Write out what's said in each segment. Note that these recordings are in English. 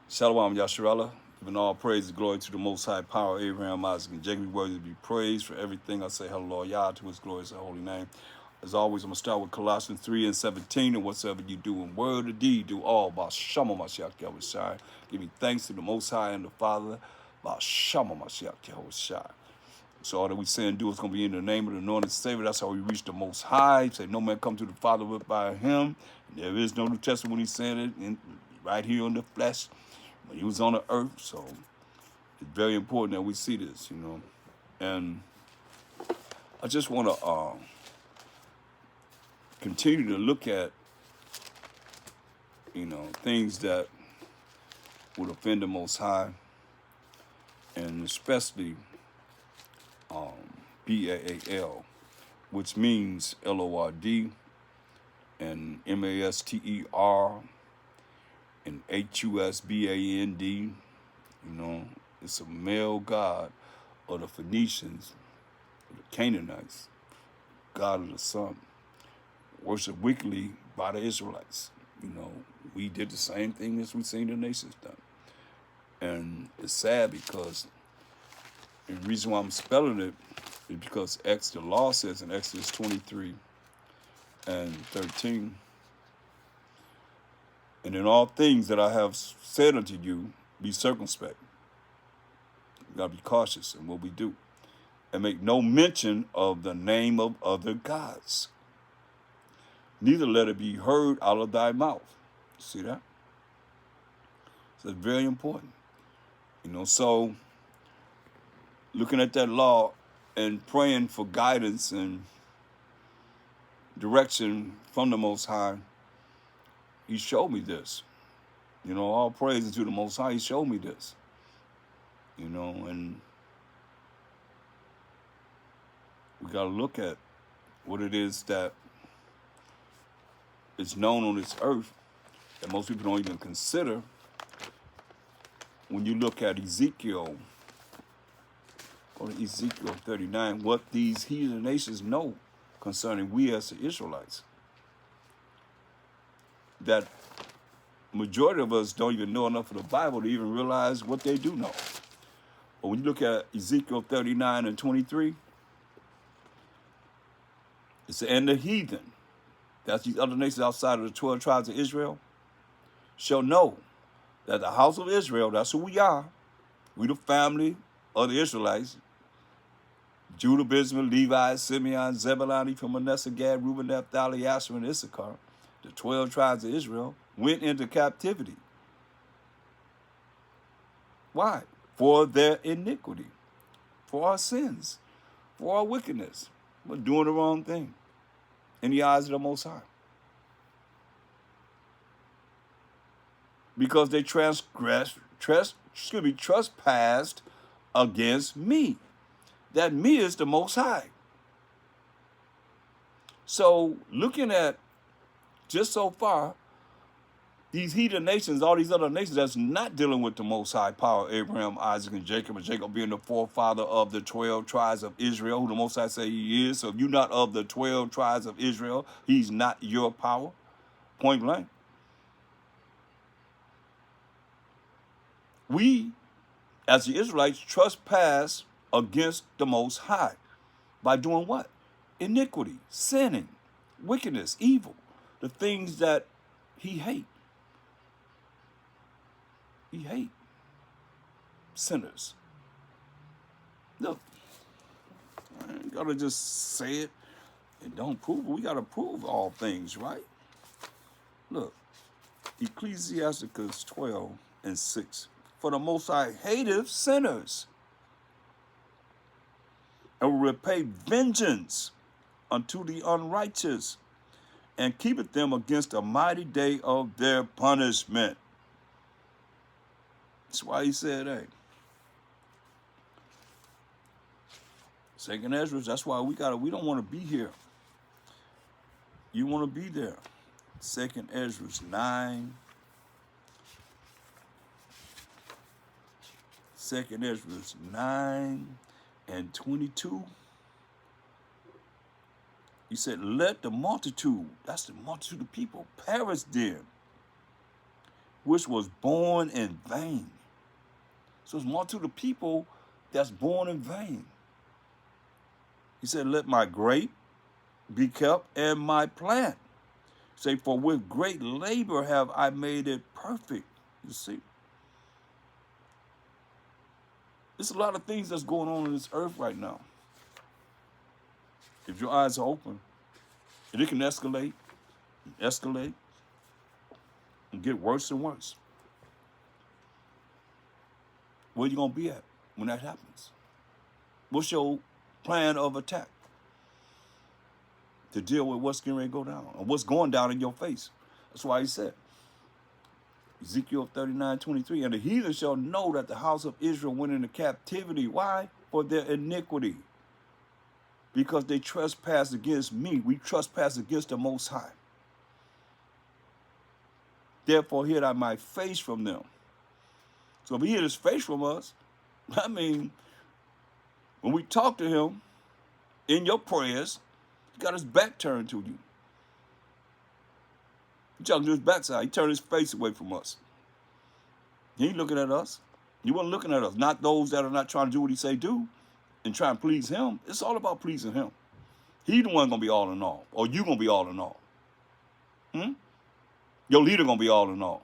Shalom Yasharallah. Giving all praise and glory to the Most High Power, Abraham, Isaac, and Jacob. Worthy to be praised for everything. I say hello, Yah, to his glorious and holy name. As always, I'm going to start with Colossians 3 and 17. And whatsoever you do in word or deed, do all by Shama Mashiach Yahushai. Giving thanks to the Most High and the Father by Shama Mashiach Yahushai. So all that we say and do is going to be in the name of the anointed Savior. That's how we reach the Most High. Say, no man come to the Father but by him. And there is no New Testament when he said it right here on the flesh when he was on the earth. So it's very important that we see this, And I just want to continue to look at, things that would offend the Most High, and especially Baal, which means Lord and Master and Husband. It's a male god of the Phoenicians, the Canaanites, god of the sun, worshiped wickedly by the Israelites. We did the same thing as we've seen the nations done. And it's sad because the reason why I'm spelling it is because the law says in Exodus 23 and 13, and in all things that I have said unto you, be circumspect. We gotta be cautious in what we do. And make no mention of the name of other gods. Neither let it be heard out of thy mouth. See that? So it's very important. So looking at that law and praying for guidance and direction from the Most High, he showed me this. All praise to the Most High, he showed me this. And we got to look at what it is that is known on this earth that most people don't even consider. When you look at Ezekiel, go to Ezekiel 39, what these heathen nations know concerning we as the Israelites. That majority of us don't even know enough of the Bible to even realize what they do know. But when you look at Ezekiel 39 and 23, it's and the heathen, that's these other nations outside of the 12 tribes of Israel, shall know that the house of Israel, that's who we are, we the family of the Israelites, Judah, Benjamin, Levi, Simeon, Zebulun, Ephraim, Manasseh, Gad, Reuben, Naphtali, Asher, and Issachar, the 12 tribes of Israel, went into captivity. Why? For their iniquity, for our sins, for our wickedness. We're doing the wrong thing in the eyes of the Most High. Because they trespassed against me. That me is the Most High. So looking at just so far, these heathen nations, all these other nations that's not dealing with the Most High Power, Abraham, Isaac, and Jacob being the forefather of the 12 tribes of Israel, who the Most High say he is. So if you're not of the 12 tribes of Israel, he's not your power, point blank. We, as the Israelites, trespass against the Most High by doing what? Iniquity, sinning, wickedness, evil, the things that he hates. He hates sinners. Look, I ain't gotta just say it and don't prove it. We gotta prove all things, right? Look, Ecclesiasticus 12 and 6. For the Most High hateth sinners, and will repay vengeance unto the unrighteous, and keepeth them against the mighty day of their punishment. That's why he said, hey, Second Ezra, that's why we don't want to be here. You want to be there. Second Ezra 9. Second Ezra 9 and 22. He said, let the multitude, that's the multitude of people, perish then, which was born in vain. So it's multitude of people that's born in vain. He said, let my grape be kept and my plant. Say, for with great labor have I made it perfect. You see? There's a lot of things that's going on in this earth right now. If your eyes are open, and it can escalate, and get worse and worse. Where you going to be at when that happens? What's your plan of attack to deal with what's getting ready to go down, or what's going down in your face? That's why he said, Ezekiel 39:23, and the heathen shall know that the house of Israel went into captivity. Why? For their iniquity. Because they trespassed against me. We trespass against the Most High. Therefore hid I my face from them. So if he hid his face from us, I mean, when we talk to him in your prayers, he got his back turned to you. He talking to his backside. He turned his face away from us. He ain't looking at us. He wasn't looking at us. Not those that are not trying to do what he say do and try and please him. It's all about pleasing him. He the one going to be all in all. Or you going to be all in all. Your leader going to be all in all.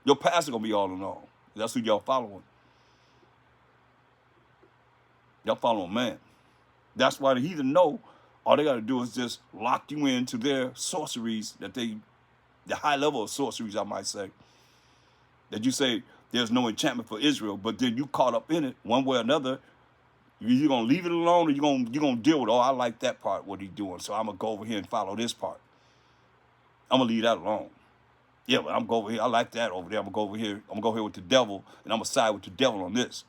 Your pastor going to be all in all. That's who y'all following. Y'all following man. That's why the heathen know all they got to do is just lock you into their sorceries, the high level of sorceries, I might say. That you say there's no enchantment for Israel, but then you caught up in it one way or another. You're going to leave it alone, or you're going to deal with, oh, I like that part, what he's doing, so I'm going to go over here and follow this part. I'm going to leave that alone. Yeah, but I'm going to go over here. I like that over there. I'm going to go over here. I'm going to go here with the devil, and I'm going to side with the devil on this.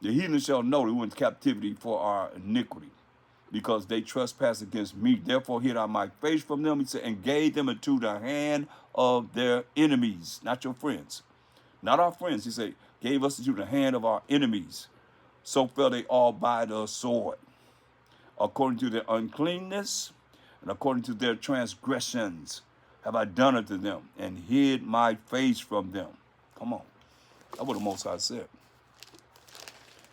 The heathen shall know that we went into captivity for our iniquity, because they trespass against me. Therefore hid I my face from them, he said, and gave them into the hand of their enemies. Not your friends. Not our friends. He said, gave us into the hand of our enemies. So fell they all by the sword, according to their uncleanness and according to their transgressions have I done unto them, and hid my face from them. Come on. That's what the Most High said.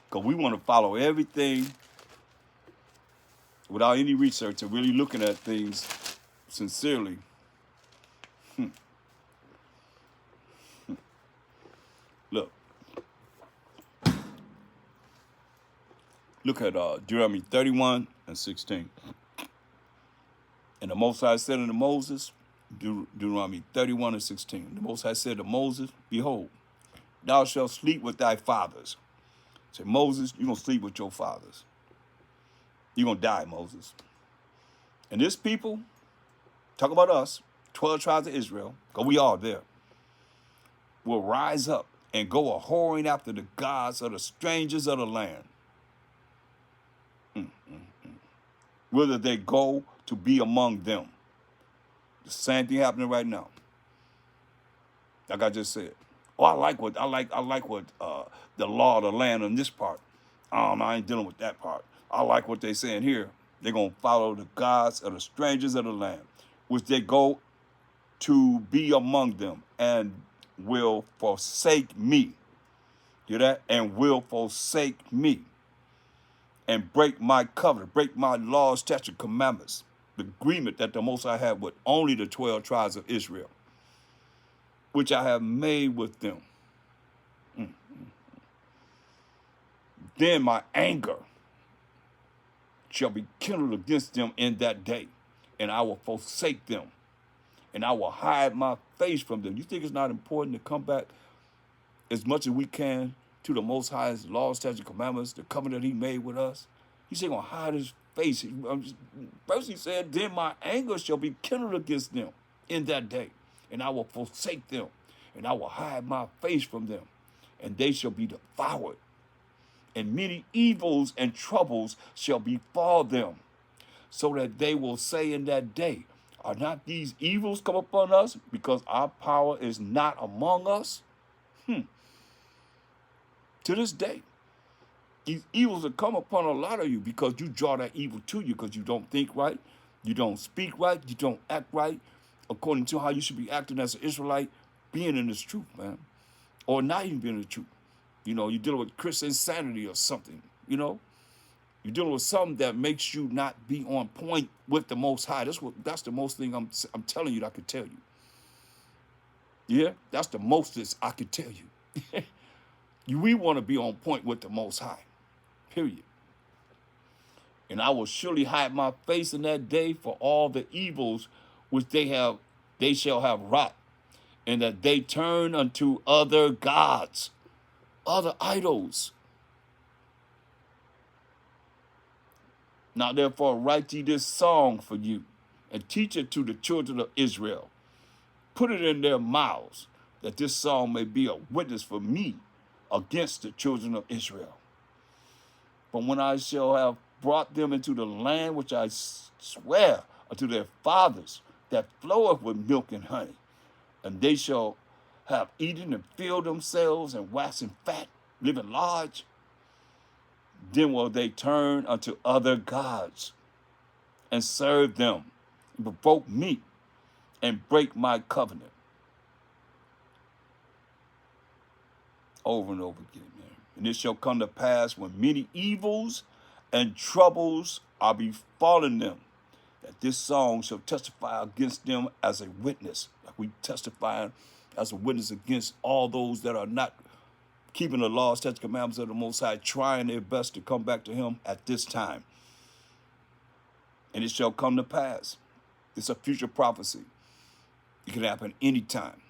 Because we want to follow everything without any research and really looking at things sincerely. Look. Look at Deuteronomy 31:16. And the Most High said unto Moses, Deuteronomy 31:16. The Most High said to Moses, behold, thou shalt sleep with thy fathers. Say, Moses, you're going to sleep with your fathers. You're going to die, Moses. And this people, talk about us, 12 tribes of Israel, because we are there, will rise up and go a-whoring after the gods of the strangers of the land. Whether they go to be among them. The same thing happening right now. Like I just said. Oh, I like what the law of the land on this part. I ain't dealing with that part. I like what they saying here. They're gonna follow the gods of the strangers of the land, which they go to be among them, and will forsake me. Hear that? And will forsake me. And break my covenant, break my laws, statutes, commandments, the agreement that the Most High had with only the 12 tribes of Israel, which I have made with them. Then my anger shall be kindled against them in that day, and I will forsake them, and I will hide my face from them. You think it's not important to come back as much as we can to the Most High's laws, statutes, commandments, the covenant he made with us? He's saying, going to hide his face. First he said, then my anger shall be kindled against them in that day, and I will forsake them, and I will hide my face from them, and they shall be devoured. And many evils and troubles shall befall them, so that they will say in that day, are not these evils come upon us, because our power is not among us? To this day, these evils have come upon a lot of you because you draw that evil to you, because you don't think right, you don't speak right, you don't act right according to how you should be acting as an Israelite. being in this truth, man, or not even being in the truth. You know, you're dealing with Christian insanity or something, you know. You're dealing with something that makes you not be on point with the Most High. That's the most thing I'm telling you that I could tell you. Yeah, that's the mostest I could tell you. We want to be on point with the Most High. Period. And I will surely hide my face in that day for all the evils which they shall have wrought, and that they turn unto other gods, other idols. Now therefore write ye this song for you, and teach it to the children of Israel. Put it in their mouths, that this song may be a witness for me against the children of Israel. But when I shall have brought them into the land which I swear unto their fathers, that floweth with milk and honey, and they shall have eaten and filled themselves and waxen fat, living large, then will they turn unto other gods and serve them, and provoke me, and break my covenant. Over and over again, man. And it shall come to pass when many evils and troubles are befallen them, that this song shall testify against them as a witness. Like we testify as a witness against all those that are not keeping the laws, statutes, commandments of the Most High, trying their best to come back to him at this time. And it shall come to pass. It's a future prophecy. It can happen anytime.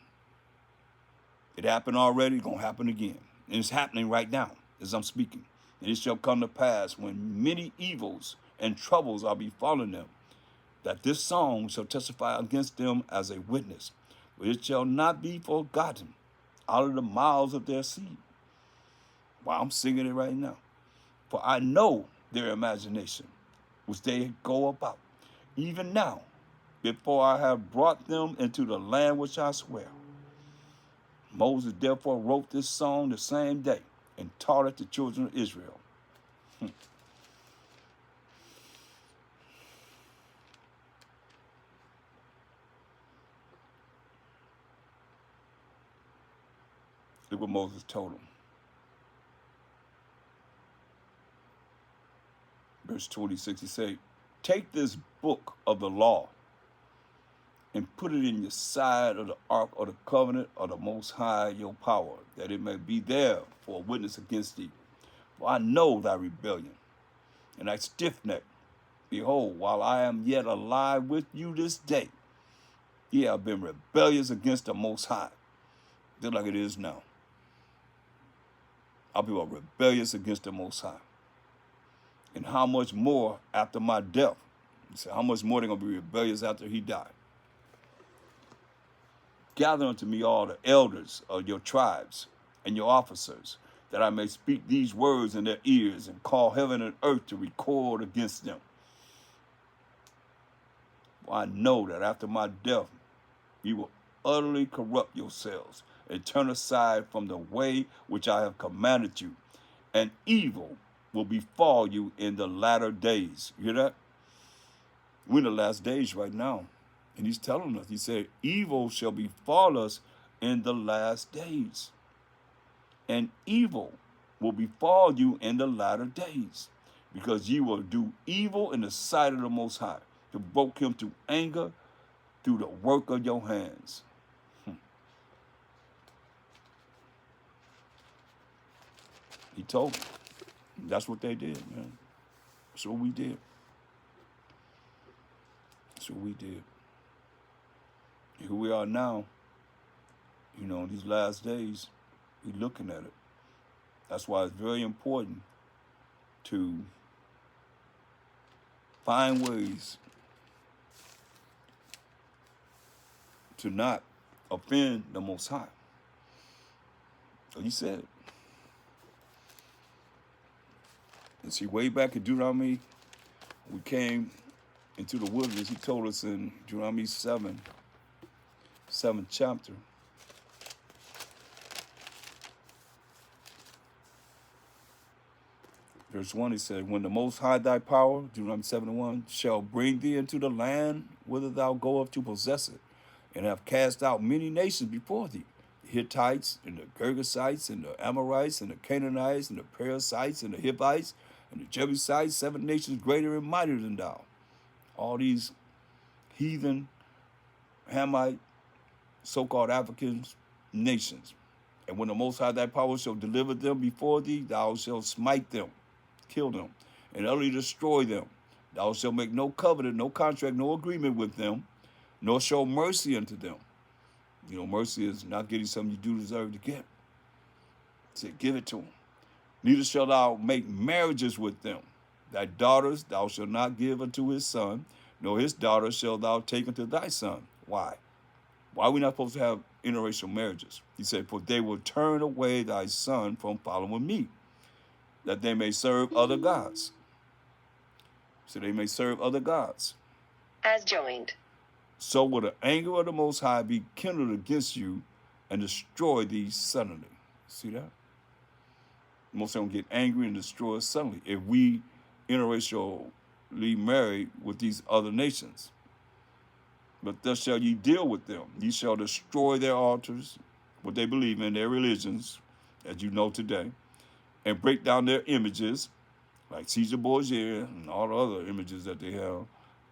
It happened already, it's going to happen again. And it's happening right now as I'm speaking. And it shall come to pass when many evils and troubles are befallen them, that this song shall testify against them as a witness. But it shall not be forgotten out of the mouths of their seed. Well, I'm singing it right now. For I know their imagination, which they go about, even now, before I have brought them into the land which I swear. Moses therefore wrote this song the same day and taught it to the children of Israel. Look what Moses told them. Verse 26, he said, take this book of the law and put it in your side of the ark of the covenant of the Most High, your power, that it may be there for a witness against thee. For I know thy rebellion, and thy stiff neck. Behold, while I am yet alive with you this day, ye have been rebellious against the Most High, just like it is now. Our people are rebellious against the Most High. And how much more after my death? He said, how much more they're going to be rebellious after he died? Gather unto me all the elders of your tribes and your officers, that I may speak these words in their ears and call heaven and earth to record against them. For I know that after my death, you will utterly corrupt yourselves and turn aside from the way which I have commanded you, and evil will befall you in the latter days. You hear that? We're in the last days right now. And he's telling us, he said, evil shall befall us in the last days. And evil will befall you in the latter days, because ye will do evil in the sight of the Most High, to provoke him to anger through the work of your hands. He told me. That's what they did, man. That's what we did. That's what we did. And here we are now, you know, in these last days, we're looking at it. That's why it's very important to find ways to not offend the Most High. So he said it. And see, way back in Deuteronomy, we came into the wilderness. He told us in Deuteronomy 7th chapter, verse 1, he said, when the Most High thy power, Deuteronomy 7:1, shall bring thee into the land whither thou goest to possess it, and have cast out many nations before thee, the Hittites, and the Girgasites, and the Amorites, and the Canaanites, and the Perizzites, and the Hivites, and the Jebusites, 7 nations greater and mightier than thou. All these heathen, Hamite, so-called African nations. And when the Most High thy power shall deliver them before thee, thou shalt smite them, kill them, and utterly destroy them. Thou shalt make no covenant, no contract, no agreement with them, nor show mercy unto them. You know, mercy is not getting something you do deserve to get. Say, give it to them. Neither shalt thou make marriages with them. Thy daughters thou shalt not give unto his son, nor his daughters shalt thou take unto thy son. Why? Why are we not supposed to have interracial marriages? He said, for they will turn away thy son from following me, that they may serve other gods. So they may serve other gods. As joined. So will the anger of the Most High be kindled against you and destroy thee suddenly. See that? The Most High will get angry and destroy us suddenly if we interracially marry with these other nations. But thus shall ye deal with them. Ye shall destroy their altars, what they believe in, their religions, as you know today, and break down their images, like Caesar Borgia and all the other images that they have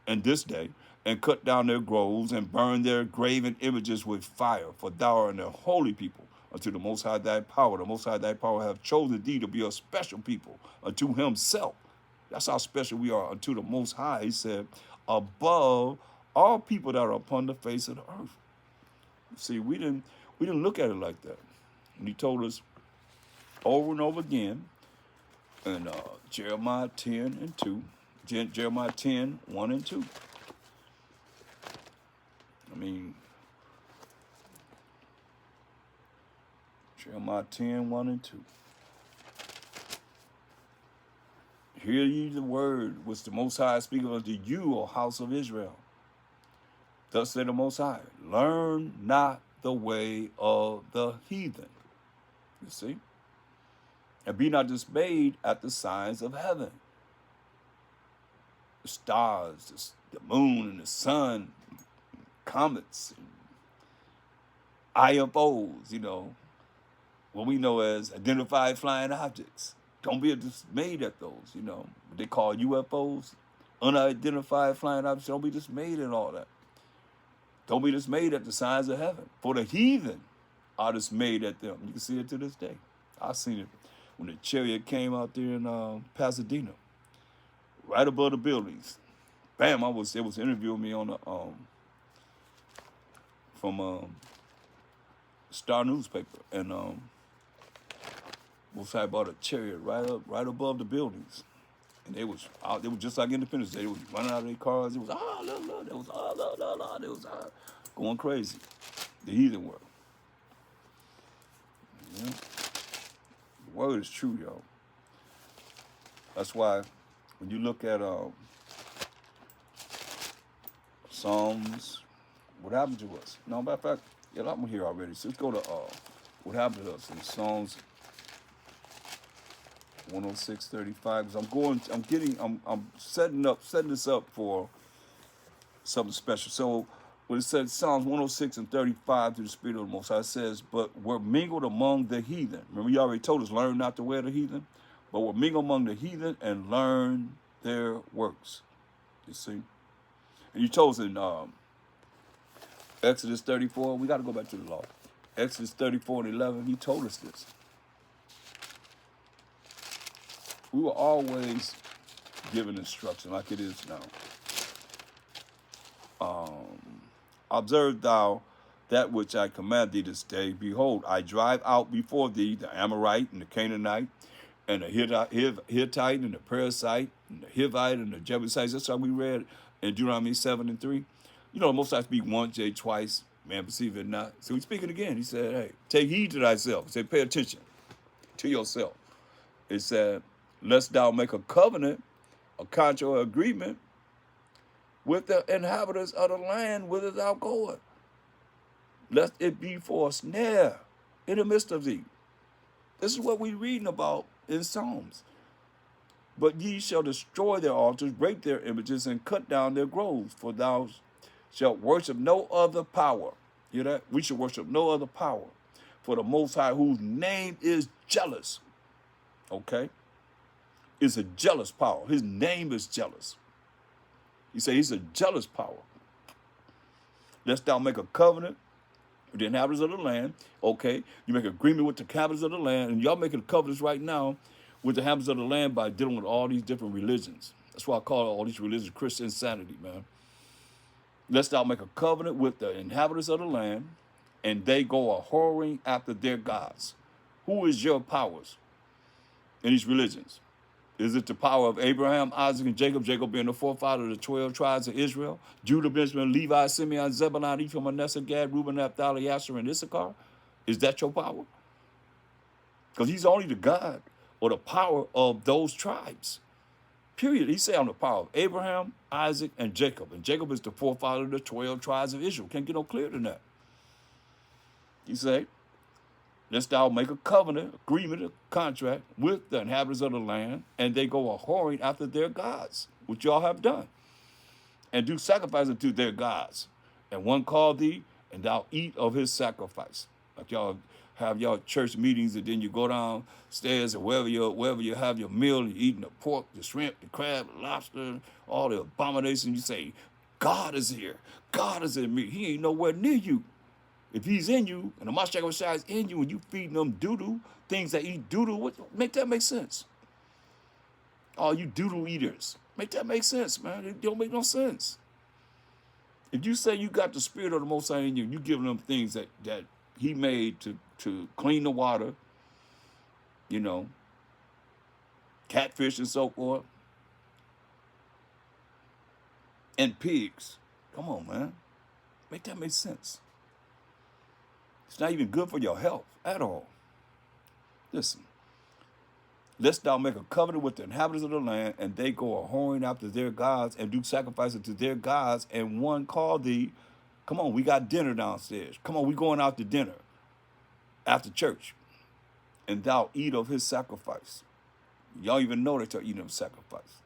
in this day, and cut down their groves and burn their graven images with fire. For thou art a holy people unto the Most High thy power. The Most High thy power hath chosen thee to be a special people unto himself. That's how special we are unto the Most High. He said, above all people that are upon the face of the earth. See, we didn't look at it like that. And he told us over and over again in Jeremiah 10 and 2, Jeremiah 10, 1 and 2. I mean, Jeremiah 10, 1 and 2. Hear ye the word which the Most High speaketh unto you, O house of Israel. Thus said the Most High, learn not the way of the heathen. You see? And be not dismayed at the signs of heaven. The stars, the moon and the sun, comets, IFOs, you know, what we know as identified flying objects. Don't be dismayed at those, you know. What they call UFOs, unidentified flying objects. Don't be dismayed at all that. Don't be dismayed at the signs of heaven. For the heathen are dismayed at them. You can see it to this day. I've seen it when the chariot came out there in Pasadena, right above the buildings. Bam! It was interviewing me on the from Star newspaper, and was talking about a chariot right above the buildings, and they was just like Independence Day. They was running out of their cars. It was look. It was look. It was going crazy. The heathen world. Yeah. The word is true, y'all. That's why when you look at Psalms, what happened to us? No, matter of fact, yeah, I'm here already. So let's go to what happened to us in Psalms 106:35. Because I'm setting this up for something special. So when it says Psalms 106 and 35 to the Spirit of the Most High, it says, but we're mingled among the heathen. Remember, you already told us, learn not to wear the heathen. But we're mingled among the heathen and learn their works. You see? And you told us in Exodus 34, we got to go back to the law. Exodus 34 and 11, he told us this. We were always given instruction like it is now. Observe thou that which I command thee this day. Behold, I drive out before thee the Amorite and the Canaanite and the Hittite and the Perizzite and the Hivite and the Jebusites. That's how we read in Deuteronomy 7 and 3. You know, most I speak once, yea, twice, man perceive it not. So he's speaking again. He said, hey, take heed to thyself. He said, pay attention to yourself. It said, lest thou make a covenant, a contract or agreement with the inhabitants of the land whither thou goest, lest it be for a snare in the midst of thee. This is what we're reading about in Psalms. But ye shall destroy their altars, break their images, and cut down their groves, for thou shall worship no other power. Hear that? We should worship no other power. For the Most High, whose name is jealous. Okay? Is a jealous power. His name is jealous. He said he's a jealous power. Lest thou make a covenant with the inhabitants of the land. Okay? You make an agreement with the inhabitants of the land. And y'all making covenants right now with the inhabitants of the land by dealing with all these different religions. That's why I call all these religions Christian insanity, man. Lest thou make a covenant with the inhabitants of the land, and they go a whoring after their gods. Who is your powers in these religions? Is it the power of Abraham, Isaac, and Jacob? Jacob being the forefather of the 12 tribes of Israel. Judah, Benjamin, Levi, Simeon, Zebulun, Ephraim, Manasseh, Gad, Reuben, Naphtali, Asher, and Issachar. Is that your power? Because he's only the God or the power of those tribes. Period. He said I'm the power of Abraham, Isaac, and Jacob. And Jacob is the forefather of the 12 tribes of Israel. Can't get no clearer than that. He said, lest thou make a covenant, agreement, a contract with the inhabitants of the land, and they go a whoring after their gods, which y'all have done, and do sacrifice unto their gods. And one call thee, and thou eat of his sacrifice. Like y'all have y'all church meetings, and then you go downstairs or wherever you have your meal, you're eating the pork, the shrimp, the crab, the lobster, all the abominations. You say, God is here. God is in me. He ain't nowhere near you. If he's in you, and the Mashiach is in you, and you feeding them doo-doo, things that eat doo-doo, make that make sense? All you doo-doo eaters, make that make sense, man. It don't make no sense. If you say you got the spirit of the Most High in you, you giving them things that he made to clean the water, you know, catfish and so forth, and pigs. Come on, man. Make that make sense. It's not even good for your health at all. Listen. Lest thou make a covenant with the inhabitants of the land, and they go a whoring after their gods, and do sacrifices to their gods, and one call thee. Come on, we got dinner downstairs. Come on, we going out to dinner after church. And thou eat of his sacrifice. Y'all even know that you're eating of sacrifice.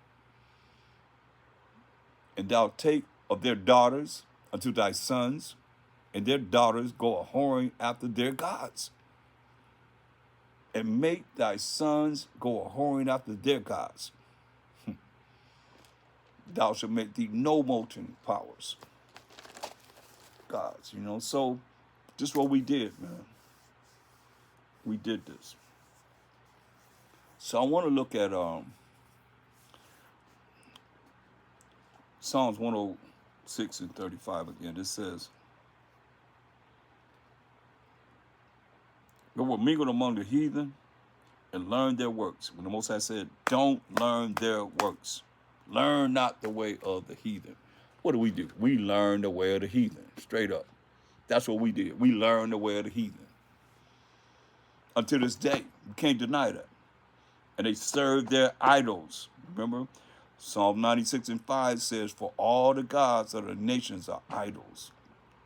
And thou take of their daughters unto thy sons, and their daughters go a whoring after their gods. And make thy sons go a whoring after their gods. Thou shalt make thee no molten powers. Gods, you know. So, this is what we did, man. We did this. So I want to look at Psalms 106 and 35 again. It says, "Go will mingle among the heathen and learn their works." When the Most High said, don't learn their works. Learn not the way of the heathen. What do? We learn the way of the heathen, straight up. That's what we did. We learned the way of the heathen. Until this day, you can't deny that. And they served their idols. Remember, Psalm 96 and 5 says, for all the gods of the nations are idols.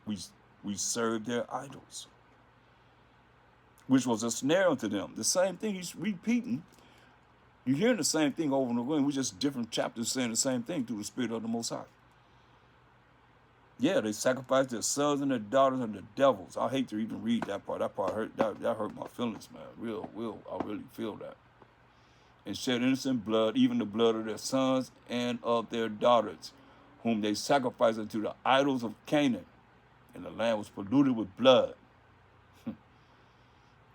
We serve their idols, which was a snare unto them. The same thing he's repeating. You're hearing the same thing over and over again. We just different chapters saying the same thing through the Spirit of the Most High. Yeah, they sacrificed their sons and their daughters and the devils. I hate to even read that part. That part hurt. That hurt my feelings, man. I really feel that. And shed innocent blood, even the blood of their sons and of their daughters, whom they sacrificed unto the idols of Canaan. And the land was polluted with blood.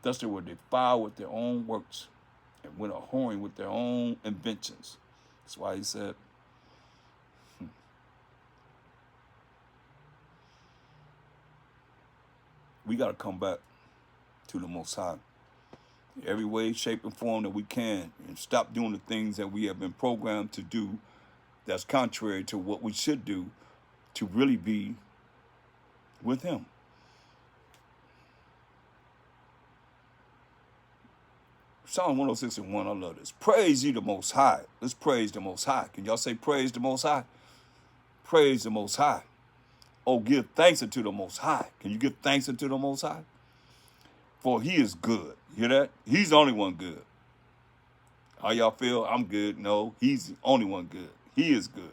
Thus they were defiled with their own works, and went a whoring with their own inventions. That's why he said, we got to come back to the Most High. Every way, shape, and form that we can, and stop doing the things that we have been programmed to do that's contrary to what we should do to really be with him. Psalm 106 and 1, I love this. Praise ye the Most High. Let's praise the Most High. Can y'all say praise the Most High? Praise the Most High. Oh, give thanks unto the Most High. Can you give thanks unto the Most High? For he is good. You hear that? He's the only one good. How y'all feel? I'm good. No, he's the only one good. He is good.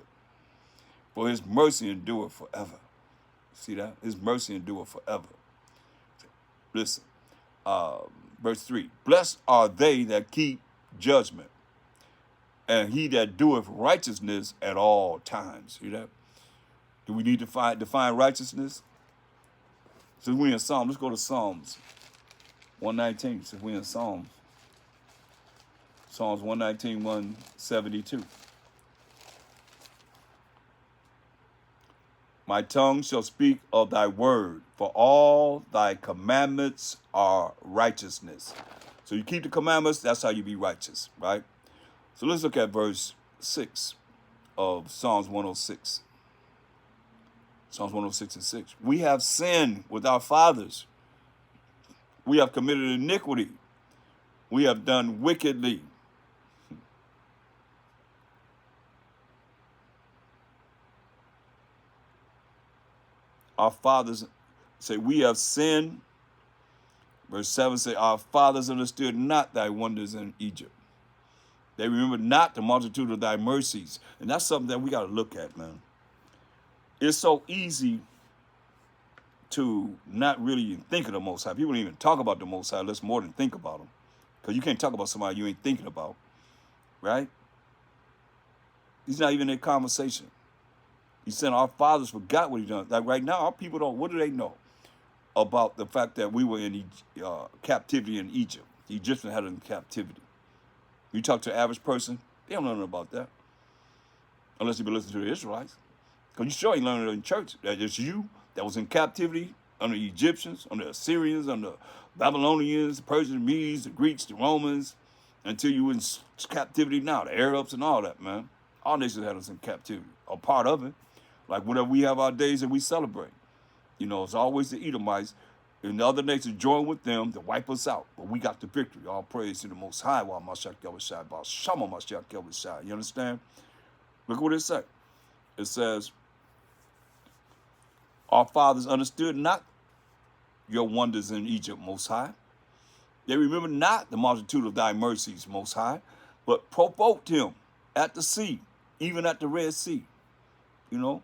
For his mercy endureth forever. See that? His mercy endure forever. Listen, verse 3. Blessed are they that keep judgment, and he that doeth righteousness at all times. See that? Do we need to define righteousness? Since we're in Psalms, let's go to Psalms 119. Since we're in Psalms 119, 172. My tongue shall speak of thy word, for all thy commandments are righteousness. So you keep the commandments, that's how you be righteous, right? So let's look at verse 6 of Psalms 106. Psalms 106 and 6. We have sinned with our fathers. We have committed iniquity. We have done wickedly. Our fathers say, we have sinned. Verse 7 say, our fathers understood not thy wonders in Egypt. They remembered not the multitude of thy mercies. And that's something that we got to look at, man. It's so easy to not really even think of the Most High. People don't even talk about the Most High less more than think about him. Because you can't talk about somebody you ain't thinking about, right? He's not even in conversation. He said our fathers forgot what he done. Like right now, our people don't, what do they know about the fact that we were in captivity in Egypt? The Egyptians had us in captivity. You talk to an average person, they don't know nothing about that. Unless you've been listening to the Israelites. Because you sure ain't learning it in church. That it's you that was in captivity under the Egyptians, under the Assyrians, under the Babylonians, the Persians, the Medes, the Greeks, the Romans, until you in captivity now, the Arabs and all that, man. All nations had us in captivity, a part of it. Like whenever we have our days that we celebrate. You know, it's always the Edomites and the other nations join with them to wipe us out. But we got the victory. All praise to the Most High. While Mashiach Yahushua, Baal Shama Mashiach Yahushua. You understand? Look what it says. It says, our fathers understood not your wonders in Egypt, Most High. They remembered not the multitude of thy mercies, Most High, but provoked him at the sea, even at the Red Sea. You know?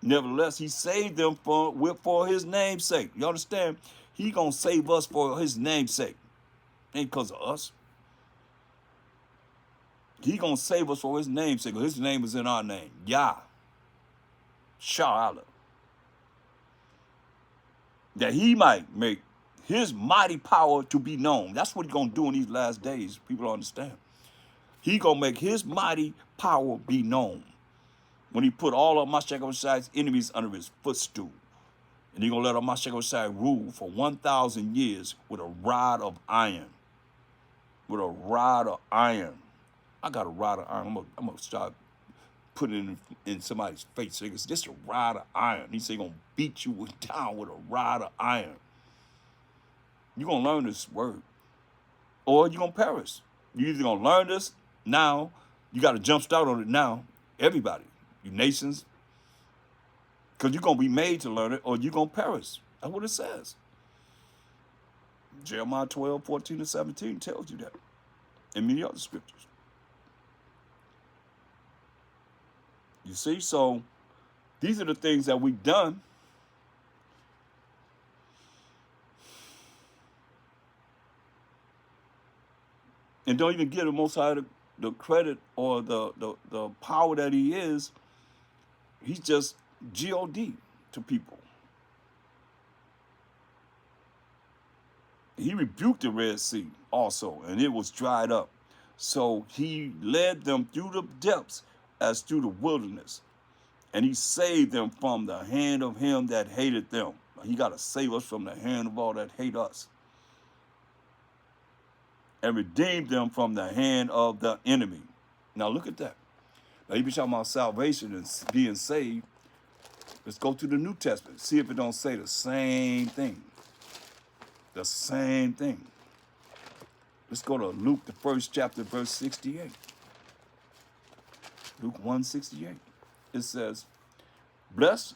Nevertheless, he saved them for his name's sake. You understand? He gonna save us for his name's sake. Ain't because of us. He gonna save us for his name's sake. His name is in our name. Yah. Sha'ala. That he might make his mighty power to be known. That's what he's gonna do in these last days. People don't understand. He gonna make his mighty power be known. When he put all of Mashiach Yahushua's enemies under his footstool. And he's going to let Mashiach Yahushua rule for 1,000 years with a rod of iron. With a rod of iron. I got a rod of iron. I'm going to start putting it in somebody's face. So it's just a rod of iron. He said he's going to beat you down with a rod of iron. You're going to learn this word. Or you're going to perish. You're either going to learn this now. You got to jump start on it now. Everybody. You nations, because you're going to be made to learn it or you're going to perish. That's what it says. Jeremiah 12, 14 and 17 tells you that. And many other scriptures. You see, so these are the things that we've done. And don't even give the Most High the credit or the power that he is. He's just God to people. He rebuked the Red Sea also, and it was dried up. So he led them through the depths as through the wilderness. And he saved them from the hand of him that hated them. He got to save us from the hand of all that hate us. And redeemed them from the hand of the enemy. Now look at that. Now, you be talking about salvation and being saved. Let's go to the New Testament. See if it don't say the same thing. The same thing. Let's go to Luke, the first chapter, verse 68. Luke 1:68. It says, blessed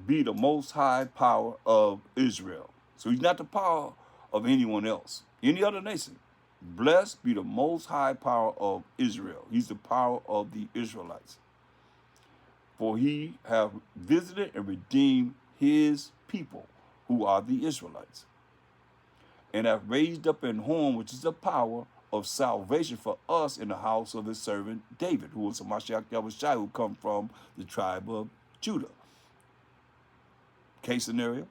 be the most high power of Israel. So he's not the power of anyone else, any other nation. Blessed be the most high power of Israel. He's the power of the Israelites. For he have visited and redeemed his people, who are the Israelites, and have raised up an horn, which is the power of salvation for us in the house of his servant David, who was a Mashiach Yahushua, who come from the tribe of Judah. Case scenario,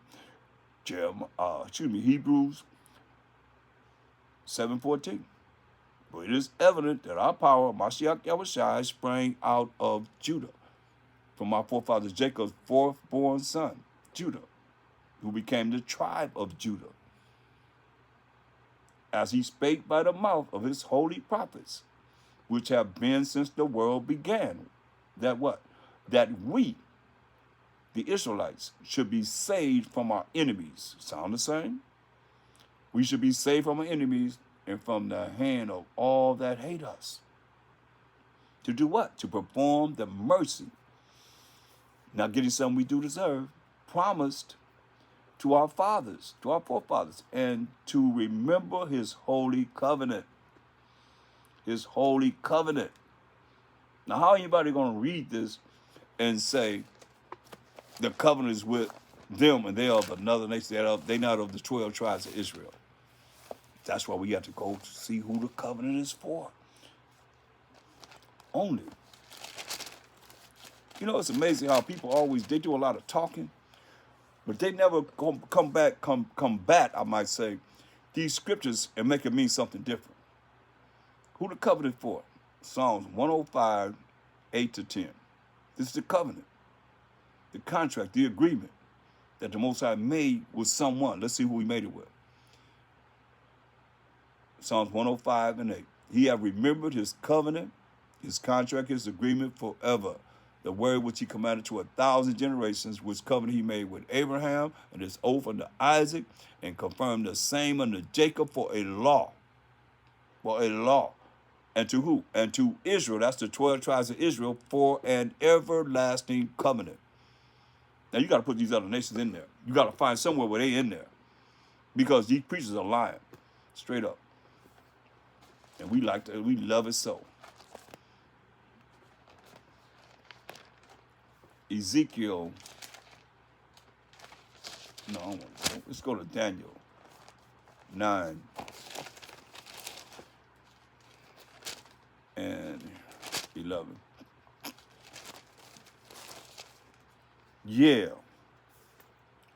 Hebrews 7:14. But it is evident that our power, Mashiach Yahushua, sprang out of Judah, from our forefather Jacob's fourth-born son, Judah, who became the tribe of Judah, as he spake by the mouth of his holy prophets, which have been since the world began. That what? That we, the Israelites, should be saved from our enemies. Sound the same? We should be saved from our enemies and from the hand of all that hate us. To do what? To perform the mercy, not getting something we do deserve, promised to our fathers, to our forefathers, and to remember his holy covenant. His holy covenant. Now, how anybody going to read this and say the covenant is with them and they are of another nation? They're not of the 12 tribes of Israel. That's why we have to go to see who the covenant is for. Only. You know, it's amazing how people always, they do a lot of talking, but they never combat, I might say, these scriptures and make it mean something different. Who the covenant for? Psalms 105, 8-10. This is the covenant, the contract, the agreement that the Most High made with someone. Let's see who he made it with. Psalms 105 and 8. He have remembered his covenant, his contract, his agreement forever. The word which he commanded to 1,000 generations, which covenant he made with Abraham, and his oath unto Isaac, and confirmed the same unto Jacob for a law. For a law. And to who? And to Israel, that's the 12 tribes of Israel, for an everlasting covenant. Now you got to put these other nations in there. You got to find somewhere where they in there. Because these preachers are lying. Straight up. And we love it so. Ezekiel. No, I don't want to go. Let's go to Daniel 9 and 11. Yeah.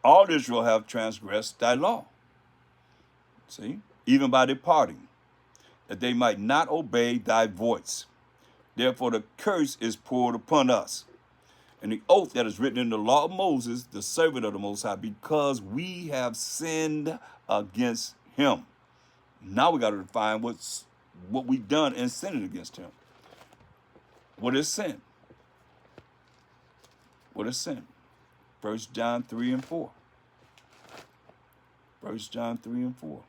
All Israel have transgressed thy law. See? Even by departing, that they might not obey thy voice. Therefore the curse is poured upon us, and the oath that is written in the law of Moses, the servant of the Most High, because we have sinned against him. Now we got to define what we've done and sinned against him. What is sin? What is sin? 1 John 3 and 4. 1 John 3 and 4.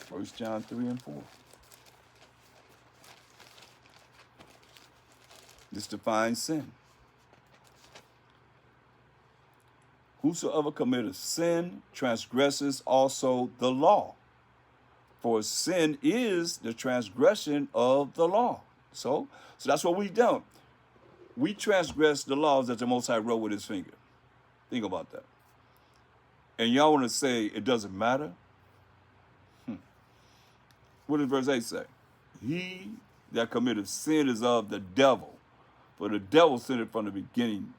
1 John 3 and 4. This defines sin. Whosoever committeth sin transgresses also the law. For sin is the transgression of the law. So that's what we done. We transgress the laws that the Most High wrote with his finger. Think about that. And y'all want to say it doesn't matter? What does verse 8 say? He that committeth sin is of the devil. For the devil sinned from the beginning.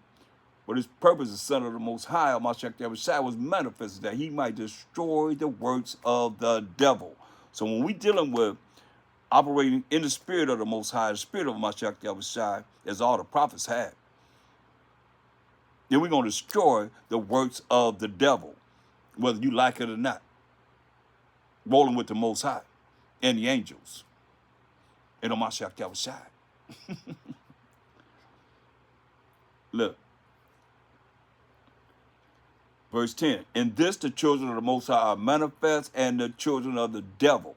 But his purpose, the Son of the Most High, Mashiach Yahushua, was manifested that he might destroy the works of the devil. So when we dealing with operating in the spirit of the Most High, the spirit of Mashiach Yahushua, as all the prophets had, then we're going to destroy the works of the devil, whether you like it or not. Rolling with the Most High and the angels and the Mashiach Yahushua. Look. Verse 10. In this the children of the Most High are manifest, and the children of the devil.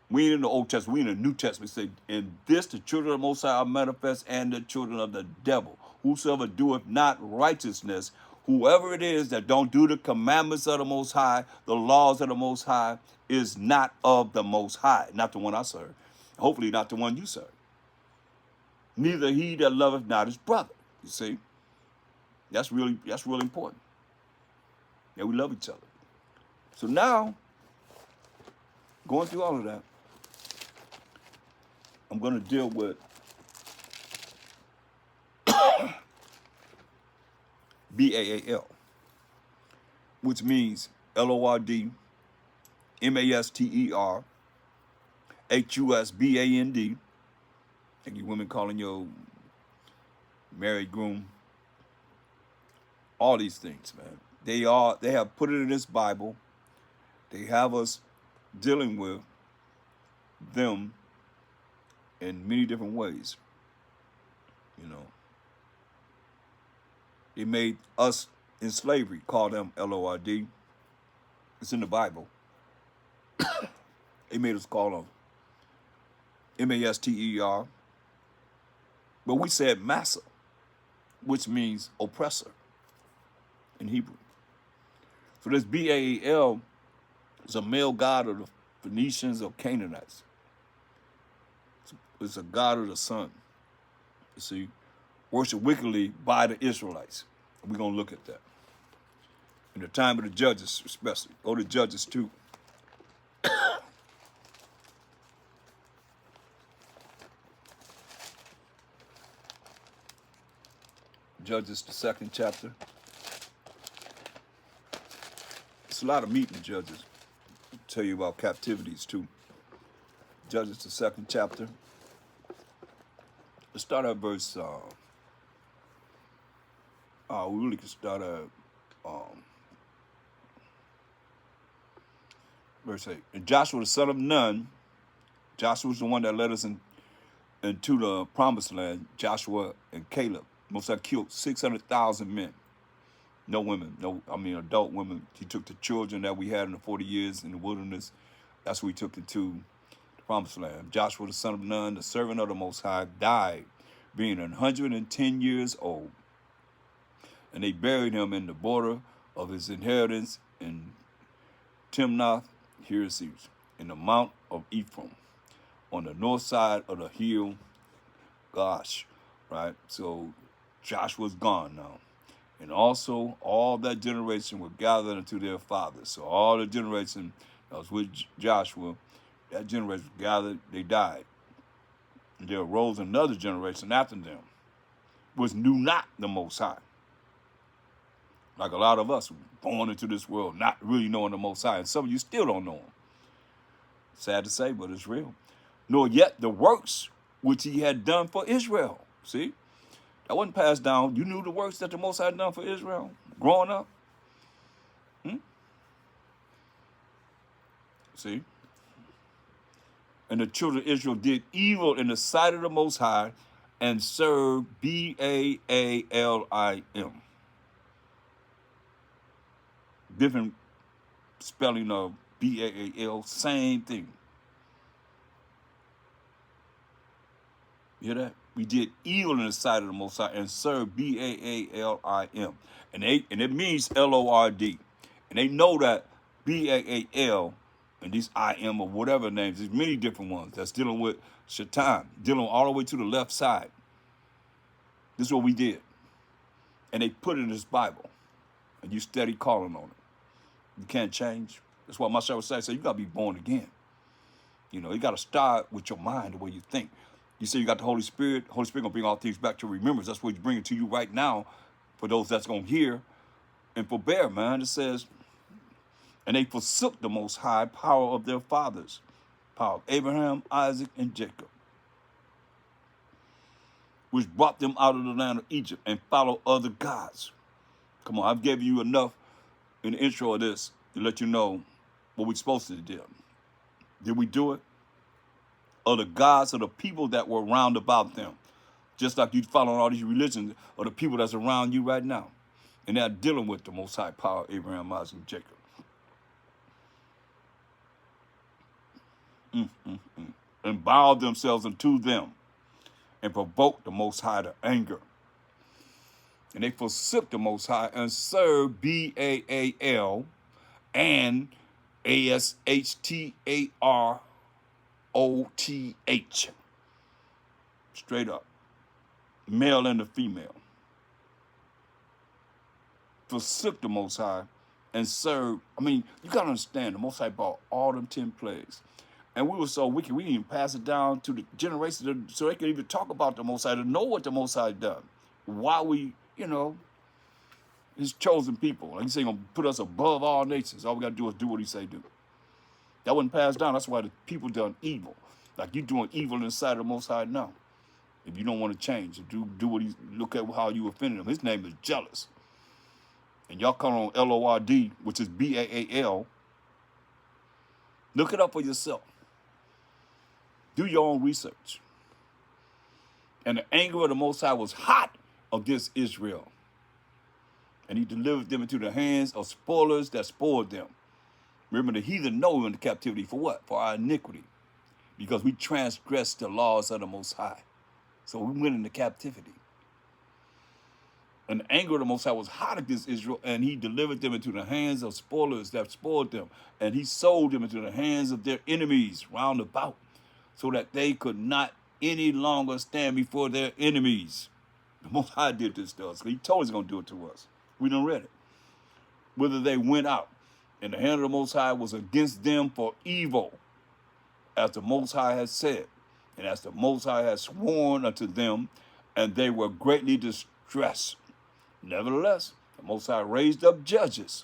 We ain't in the Old Testament, we in the New Testament. Say, in this the children of the Most High are manifest, and the children of the devil. Whosoever doeth not righteousness, Whoever it is that don't do the commandments of the Most High, the laws of the Most High, is not of the Most High. Not the one I serve. Hopefully not the one you serve. Neither he that loveth not his brother. You see? That's really important. Yeah, we love each other. So now, going through all of that, I'm going to deal with Baal, which means Lord, Master, Husband. Like you women calling your married groom. All these things, man. They have put it in this Bible. They have us dealing with them in many different ways. You know. They made us in slavery call them Lord. It's in the Bible. They made us call them Master. But we said Massa, which means oppressor in Hebrew. So this Baal is a male god of the Phoenicians or Canaanites. It's a god of the sun. You see, worshipped wickedly by the Israelites. We're going to look at that. In the time of the judges, especially. Go to Judges 2. Judges, the 2nd chapter. It's a lot of meat in Judges. I'll tell you about captivities too. Judges, the 2nd chapter. Let's start at verse. We really can start at verse 8. And Joshua the son of Nun, Joshua was the one that led us into the promised land. Joshua and Caleb. Most have killed 600,000 men. No women, adult women. He took the children that we had in the 40 years in the wilderness. That's what he took into the promised land. Joshua, the son of Nun, the servant of the Most High, died being 110 years old. And they buried him in the border of his inheritance in Timnath, Heres, in the mount of Ephraim, on the north side of the hill Gosh, right? So Joshua's gone now. And also, all that generation were gathered unto their fathers. So all the generation that was with Joshua, that generation gathered, they died. And there arose another generation after them, which knew not the Most High. Like a lot of us, born into this world, not really knowing the Most High. And some of you still don't know him. Sad to say, but it's real. Nor yet the works which he had done for Israel. See? That wasn't passed down. You knew the works that the Most High had done for Israel growing up? See? And the children of Israel did evil in the sight of the Most High and served Baalim. Different spelling of Baal, same thing. You hear that? We did evil in the sight of the Most High and served Baalim. And it means Lord. And they know that Baal and these I-am or whatever names, there's many different ones that's dealing with Shaitan, dealing all the way to the left side. This is what we did. And they put it in this Bible. And you steady calling on it. You can't change. That's why my shepherd said, you got to be born again. You know, you got to start with your mind, the way you think. You say you got the Holy Spirit. The Holy Spirit going to bring all things back to remembrance. That's what he's bringing to you right now for those that's going to hear and forbear, man. It says, and they forsook the Most High power of their fathers, power of Abraham, Isaac, and Jacob, which brought them out of the land of Egypt and followed other gods. Come on, I've given you enough in the intro of this to let you know what we're supposed to do. Did we do it? Or the gods of the people that were round about them. Just like you following all these religions or the people that's around you right now. And they're dealing with the Most High power of Abraham, Isaac, and Jacob. And bowed themselves unto them and provoked the Most High to anger. And they forsook the Most High and served Baal and Ashtaroth. Straight up. Male and the female. Forsook the Most High and served. I mean, you got to understand, the Most High brought all them 10 plagues. And we were so wicked, we didn't even pass it down to the generations so they could even talk about the Most High, to know what the Most High done. Why we, his chosen people. Like he said, he's going to put us above all nations. All we got to do is do what he say do. That wasn't passed down. That's why the people done evil. Like you doing evil inside of the Most High now. If you don't want to change, do what he, look at how you offended him. His name is jealous. And y'all come on LORD, which is BAAL. Look it up for yourself. Do your own research. And the anger of the Most High was hot against Israel. And he delivered them into the hands of spoilers that spoiled them. Remember, the heathen know in the captivity for what? For our iniquity. Because we transgressed the laws of the Most High. So we went into captivity. And the anger of the Most High was hot against Israel, and he delivered them into the hands of spoilers that spoiled them. And he sold them into the hands of their enemies round about, so that they could not any longer stand before their enemies. The Most High did this to us. He told us he's going to do it to us. We done read it. Whether they went out, and the hand of the Most High was against them for evil, as the Most High has said, and as the Most High has sworn unto them, and they were greatly distressed. Nevertheless, the Most High raised up judges,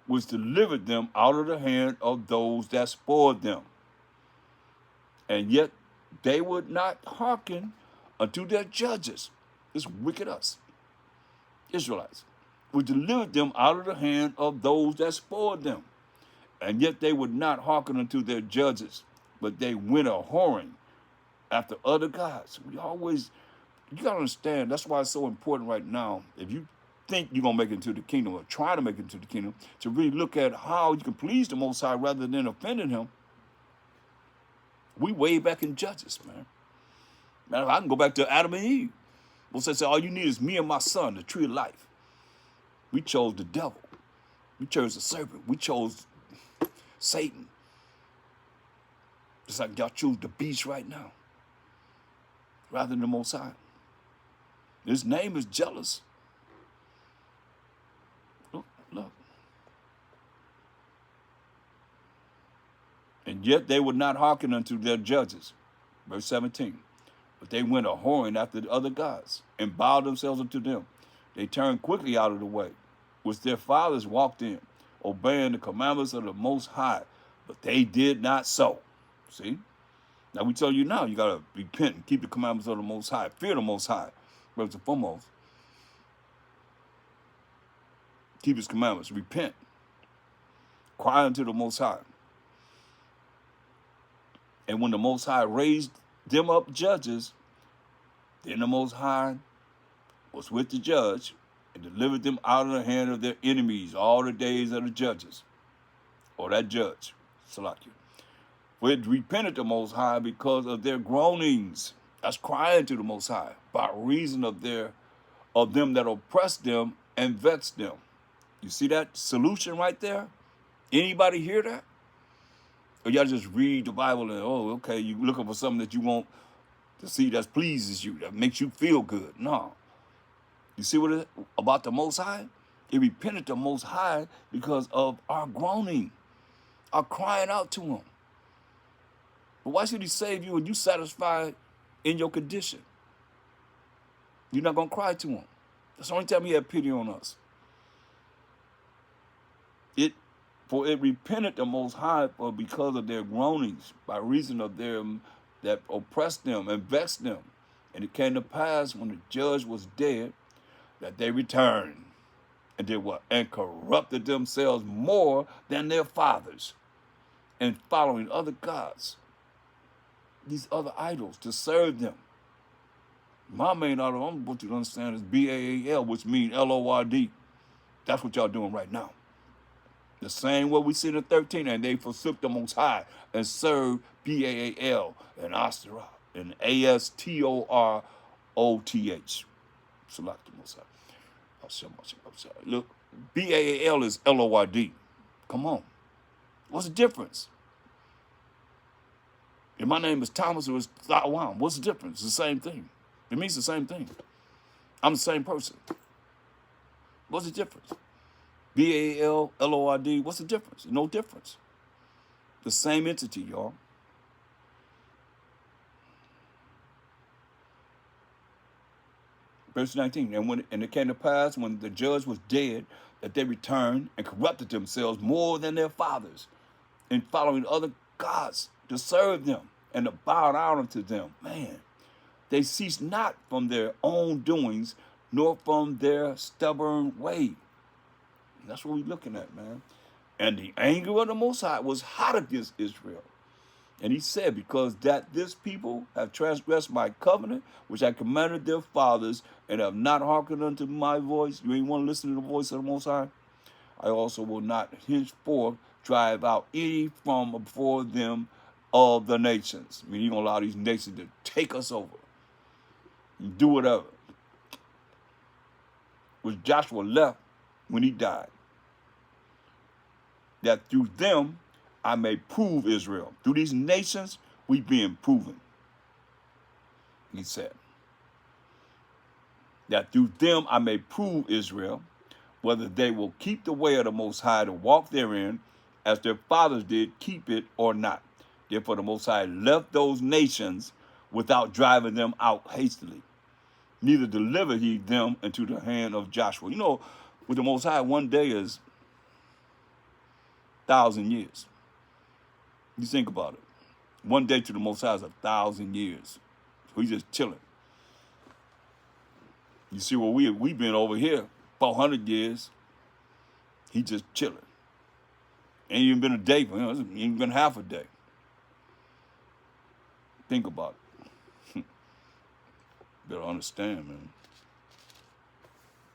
which delivered them out of the hand of those that spoiled them. And yet they would not hearken unto their judges. It's wicked us, Israelites, which delivered them out of the hand of those that spoiled them. And yet they would not hearken unto their judges, but they went a-whoring after other gods. You got to understand, that's why it's so important right now. If you think you're going to make it into the kingdom, or try to make it into the kingdom, to really look at how you can please the Most High rather than offending him. We way back in Judges, man. I can go back to Adam and Eve. Moses said, all you need is me and my son, the tree of life. We chose the devil. We chose the serpent. We chose Satan. Just like y'all choose the beast right now, rather than the Most High. His name is jealous. Look. And yet they would not hearken unto their judges. Verse 17. But they went a-whoring after the other gods, and bowed themselves unto them. They turned quickly out of the way, which their fathers walked in, obeying the commandments of the Most High. But they did not so. See? Now we tell you now, you got to repent and keep the commandments of the Most High. Fear the Most High. First and foremost, keep his commandments. Repent. Cry unto the Most High. And when the Most High raised them up judges, then the Most High was with the judge and delivered them out of the hand of their enemies all the days of the judges, or that judge, Salakia. For it repented the Most High because of their groanings. That's crying to the Most High by reason of them that oppressed them and vexed them. You see that solution right there? Anybody hear that? Or y'all just read the Bible and, oh, okay, you looking for something that you want to see that pleases you, that makes you feel good. No. You see what it is about the Most High? It repented the Most High because of our groaning, our crying out to him. But why should he save you when you satisfied in your condition? You're not going to cry to him. That's the only time he had pity on us. For it repented the Most High for because of their groanings, by reason of them that oppressed them and vexed them. And it came to pass when the judge was dead, that they returned and did what? And corrupted themselves more than their fathers, and following other gods, these other idols, to serve them. My main idol, I want you to understand, is BAAL, which means LORD. That's what y'all doing right now. The same way we see in 13, and they forsook the Most High and served Baal and Ashtaroth and Ashtaroth. Select the Most High. Look, Baal is Lord. Come on. What's the difference? If my name is Thomas or it's Thawam, what's the difference? It's the same thing. It means the same thing. I'm the same person. What's the difference? Baal, Lord, what's the difference? No difference. The same entity, y'all. Verse 19, and it came to pass when the judge was dead, that they returned and corrupted themselves more than their fathers, in following other gods to serve them and to bow down unto them. Man, they ceased not from their own doings, nor from their stubborn way. That's what we're looking at, man. And the anger of the Most High was hot against Israel. And he said, because that this people have transgressed my covenant, which I commanded their fathers, and have not hearkened unto my voice. You ain't want to listen to the voice of the Most High? I also will not henceforth drive out any from before them of the nations. I mean, you're going to allow these nations to take us over and do whatever. Which Joshua left when he died. That through them I may prove Israel. Through these nations, we being proven. He said. That through them I may prove Israel, whether they will keep the way of the Most High to walk therein, as their fathers did, keep it or not. Therefore the Most High left those nations without driving them out hastily. Neither delivered he them into the hand of Joshua. You know, with the Most High, one day is 1,000 years. You think about it. One day to the Most High is 1,000 years. So he's just chilling. You see where we've been over here, 400 years. He just chilling. Ain't even been a day for him. It's ain't even been half a day. Think about it. Better understand, man.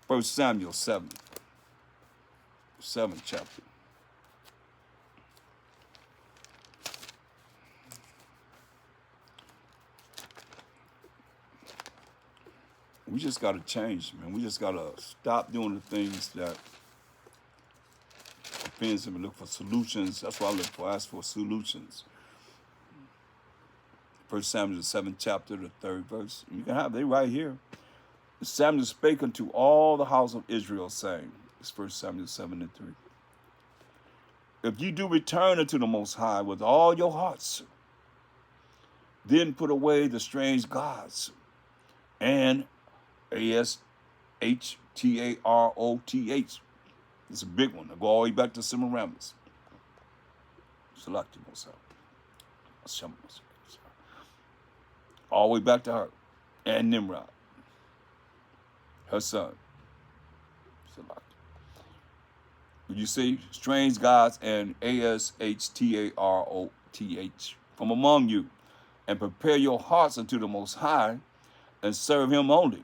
1 Samuel 7th chapter. We just got to change, man. We just got to stop doing the things that offends him and look for solutions. That's what I look for. I ask for solutions. 1 Samuel, the 7th chapter, the 3rd verse. You can have they right here. Samuel spake unto all the house of Israel, saying, it's 1 Samuel 7 and 3. If you do return unto the Most High with all your hearts, then put away the strange gods and Ashtaroth. It's a big one. I go all the way back to Semiramis. Select myself. All the way back to her. And Nimrod. Her son. Select. You see, strange gods and Ashtaroth from among you, and prepare your hearts unto the Most High, and serve him only.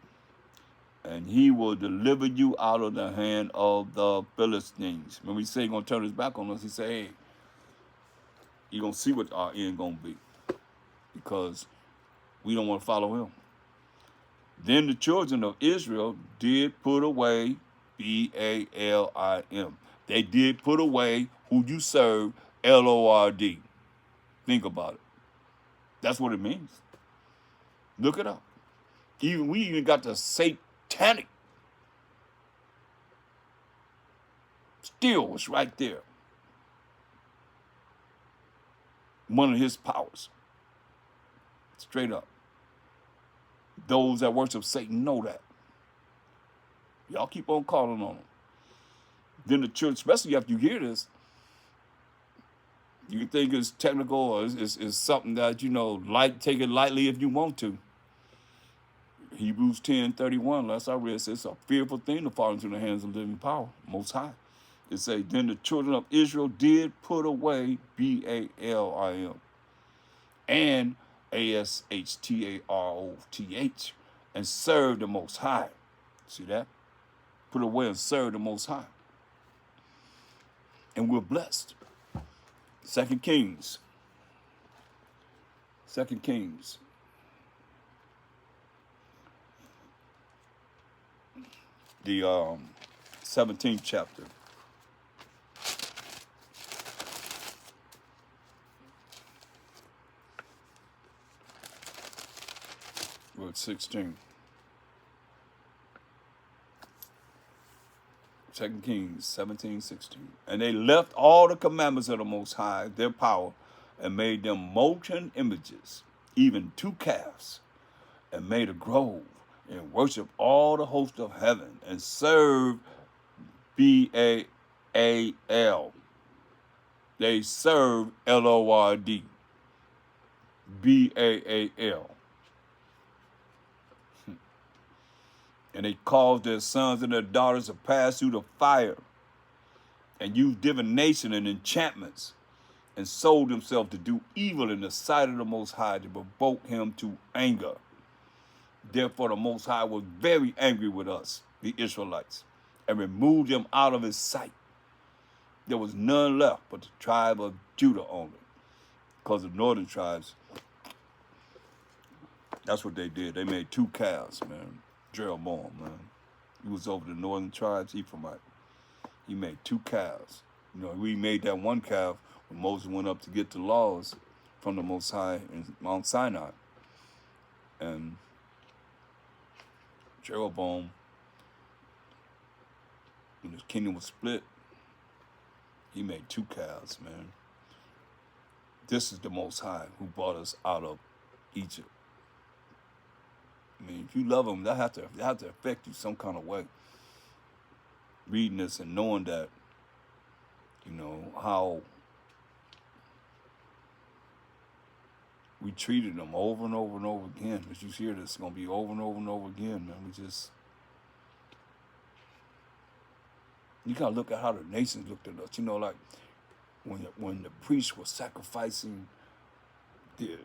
And he will deliver you out of the hand of the Philistines. When we say he's going to turn his back on us, he say, hey, you're going to see what our end going to be. Because we don't want to follow him. Then the children of Israel did put away Baalim. They did put away who you serve, Lord. Think about it. That's what it means. Look it up. We even got the satanic. Still was right there. One of his powers. Straight up. Those that worship Satan know that. Y'all keep on calling on them. Then the church, especially after you hear this, you can think it's technical or it's something that, take it lightly if you want to. Hebrews 10:31, last I read, says it's a fearful thing to fall into the hands of living power, Most High. It says, then the children of Israel did put away Baalim and Ashtaroth and serve the Most High. See that? Put away and serve the Most High. And we're blessed. 2 Kings. the 17th chapter. Verse 16. 2 Kings 17:16. And they left all the commandments of the Most High, their power, and made them molten images, even 2 calves, and made a grove, and worshiped all the host of heaven, and served Baal. They served Lord. Baal. And they caused their sons and their daughters to pass through the fire, and used divination and enchantments, and sold themselves to do evil in the sight of the Most High, to provoke him to anger. Therefore the Most High was very angry with us, the Israelites, and removed them out of his sight. There was none left but the tribe of Judah only, because the northern tribes, that's what they did. They made 2 calves, man. Jeroboam, man. He was over the northern tribes, Ephraimite. He made 2 calves. You know, we made that 1 calf when Moses went up to get the laws from the Most High in Mount Sinai. And Jeroboam, when his kingdom was split, he made 2 calves, man. This is the Most High who brought us out of Egypt. I mean, if you love him, that have to affect you some kind of way. Reading this and knowing that, you know, how we treated them over and over and over again. As you hear this, it's going to be over and over and over again, man. You got to look at how the nations looked at us. You know, like when the priests were sacrificing the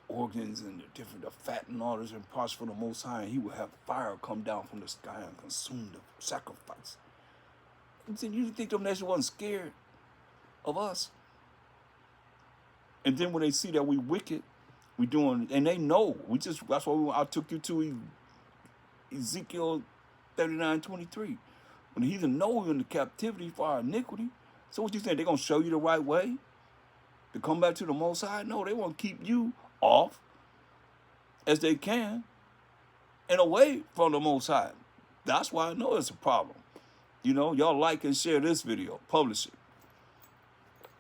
organs and the fat and all this and parts for the Most High, and he would have fire come down from the sky and consume the sacrifice. You think them nations wasn't scared of us? And then when they see that we wicked, we doing, and they know, that's why I took you to Ezekiel 39:23. When the heathen know we're in the captivity for our iniquity. So what you think, they're going to show you the right way to come back to the Most High? No, they want to keep you off as they can and away from the Most High. That's why I know it's a problem. You know, y'all like and share this video, publish it.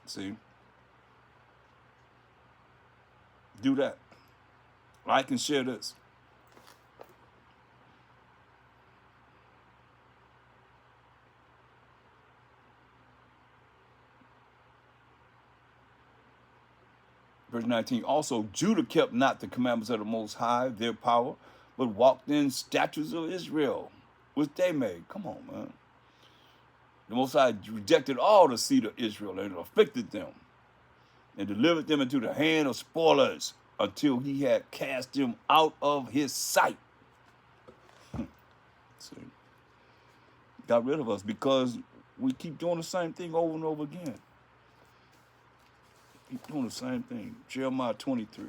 See? Do that. Like and share this. Verse 19, also Judah kept not the commandments of the Most High, their power, but walked in statutes of Israel, which they made. Come on, man. The Most High rejected all the seed of Israel and afflicted them and delivered them into the hand of spoilers until he had cast them out of his sight. See, got rid of us because we keep doing the same thing over and over again. Keep doing the same thing. Jeremiah 23.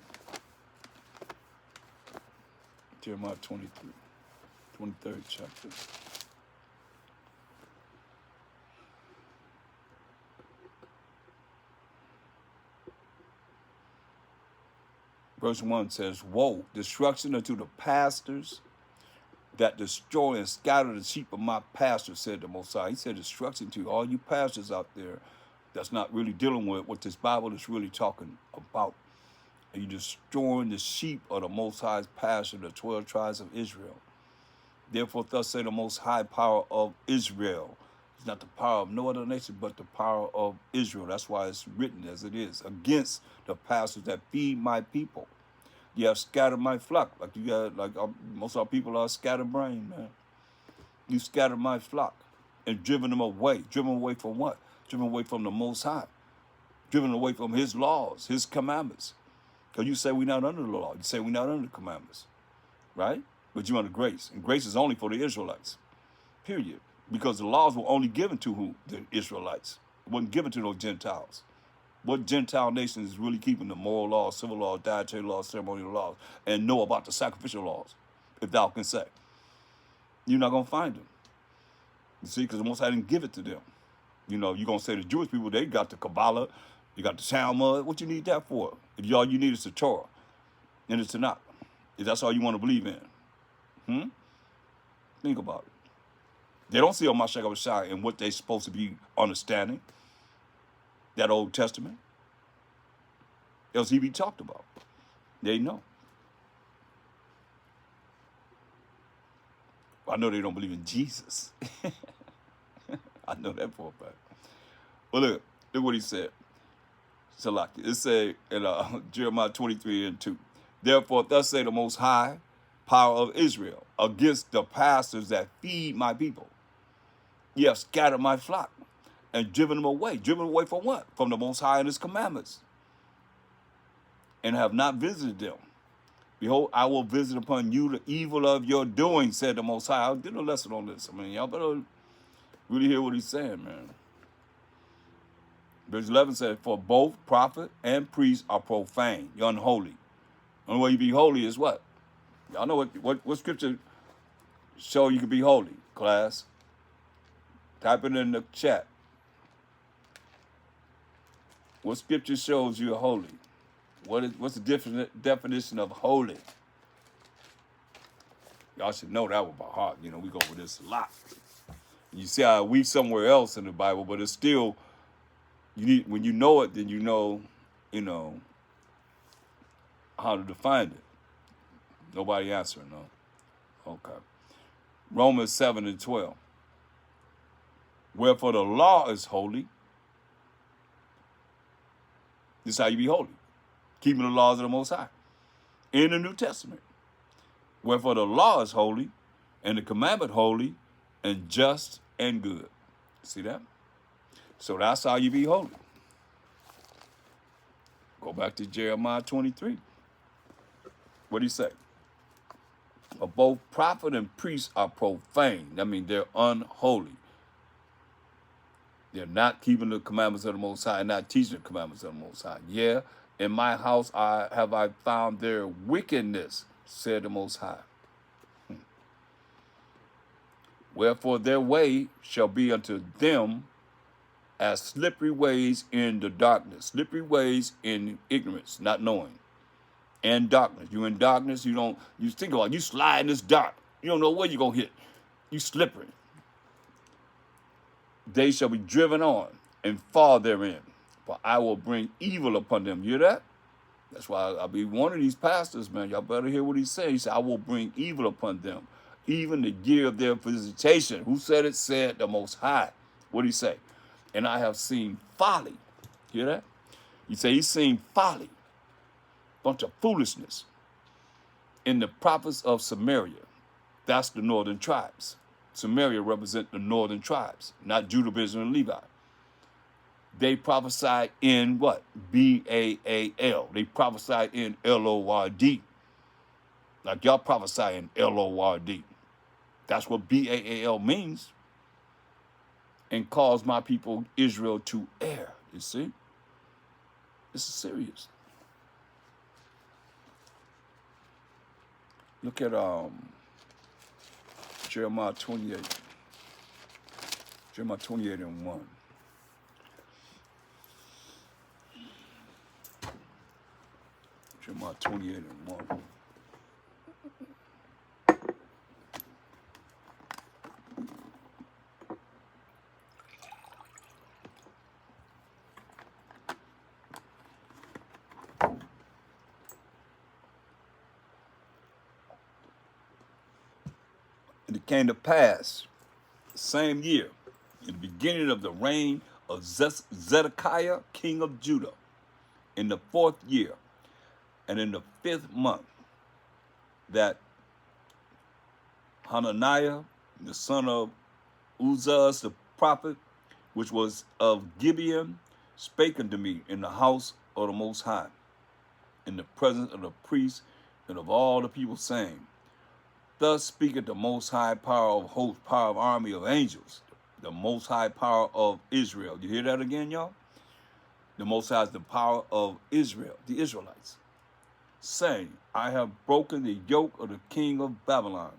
Jeremiah 23. 23rd chapter. Verse 1 says, woe, destruction unto the pastors that destroy and scatter the sheep of my pasture, said the Most High. He said destruction to all you pastors out there that's not really dealing with what this Bible is really talking about. And you're destroying the sheep of the Most High's pasture, the 12 tribes of Israel. Therefore, thus say the Most High power of Israel. It's not the power of no other nation, but the power of Israel. That's why it's written as it is, against the pastors that feed my people. You have scattered my flock. Most of our people are scatterbrained, man. You scattered my flock and driven them away. Driven away from what? Driven away from the Most High. Driven away from his laws, his commandments. Because you say we're not under the law. You say we're not under the commandments. Right? But you're under grace. And grace is only for the Israelites. Period. Because the laws were only given to who? The Israelites. It wasn't given to those Gentiles. What Gentile nation is really keeping the moral laws, civil laws, dietary laws, ceremonial laws, and know about the sacrificial laws, if thou can say? You're not going to find them. You see, because the Most High didn't give it to them. You know, you're going to say the Jewish people, they got the Kabbalah, you got the Talmud. What you need that for? If all you need is the Torah and it's not. If that's all you want to believe in. Think about it. They don't see Mashiach HaShai and what they're supposed to be understanding. That Old Testament. Else he be talked about. They know. I know they don't believe in Jesus. I know that for a fact. Well, look what he said. Salaki. It said in Jeremiah 23:2. Therefore, thus say the Most High, power of Israel, against the pastors that feed my people. Ye have scattered my flock and driven them away. Driven away from what? From the Most High and his commandments. And have not visited them. Behold, I will visit upon you the evil of your doing, said the Most High. I did a lesson on this. I mean, y'all better really hear what he's saying, man. Verse 11 says, for both prophet and priest are profane. You're unholy. The only way you be holy is what? Y'all know what scripture show you can be holy, class? Type it in the chat. What scripture shows you are holy? What's the definition of holy? Y'all should know that one by heart. You know, we go over this a lot. You see how we somewhere else in the Bible, but it's still, you need, when you know it, then you know how to define it. Nobody answering, no. Okay. Romans 7:12. Wherefore the law is holy. This is how you be holy. Keeping the laws of the Most High. In the New Testament. Wherefore the law is holy, and the commandment holy, and just and good. See that? So that's how you be holy. Go back to Jeremiah 23. What do you say? Both prophet and priest are profane. That means they're unholy. They're not keeping the commandments of the Most High, and not teaching the commandments of the Most High. Yeah, in my house have I found their wickedness, said the Most High. Wherefore their way shall be unto them as slippery ways in the darkness. Slippery ways in ignorance, not knowing. And darkness. You in darkness, you think about it, you slide in this dark. You don't know where you're going to hit. You slippery. They shall be driven on and fall therein. For I will bring evil upon them. You hear that? That's why I'll be one of these pastors, man. Y'all better hear what he said. He said, I will bring evil upon them, even the year of their visitation. Who said it? Said the Most High. What did he say? And I have seen folly. Hear that? He said he's seen folly. Bunch of foolishness in the prophets of Samaria. That's the northern tribes. Samaria represent the northern tribes, not Judah, Benjamin, and Levi. They prophesied in what? B-A-A-L. They prophesied in L-O-R-D. Like y'all prophesy in L-O-R-D. That's what B-A-A-L means. And cause my people Israel to err. You see? This is serious. Look at Jeremiah 28. Jeremiah 28:1. Jeremiah 28:1. And it came to pass the same year, in the beginning of the reign of Zedekiah, king of Judah, in the 4th year, and in the 5th month, that Hananiah, the son of Uzziah, the prophet, which was of Gibeon, spake unto me in the house of the Most High, in the presence of the priests and of all the people, saying, Thus speaketh the Most High, power of hosts, power of army of angels, the Most High power of Israel. You hear that again, y'all? The Most High is the power of Israel, the Israelites, saying, I have broken the yoke of the king of Babylon,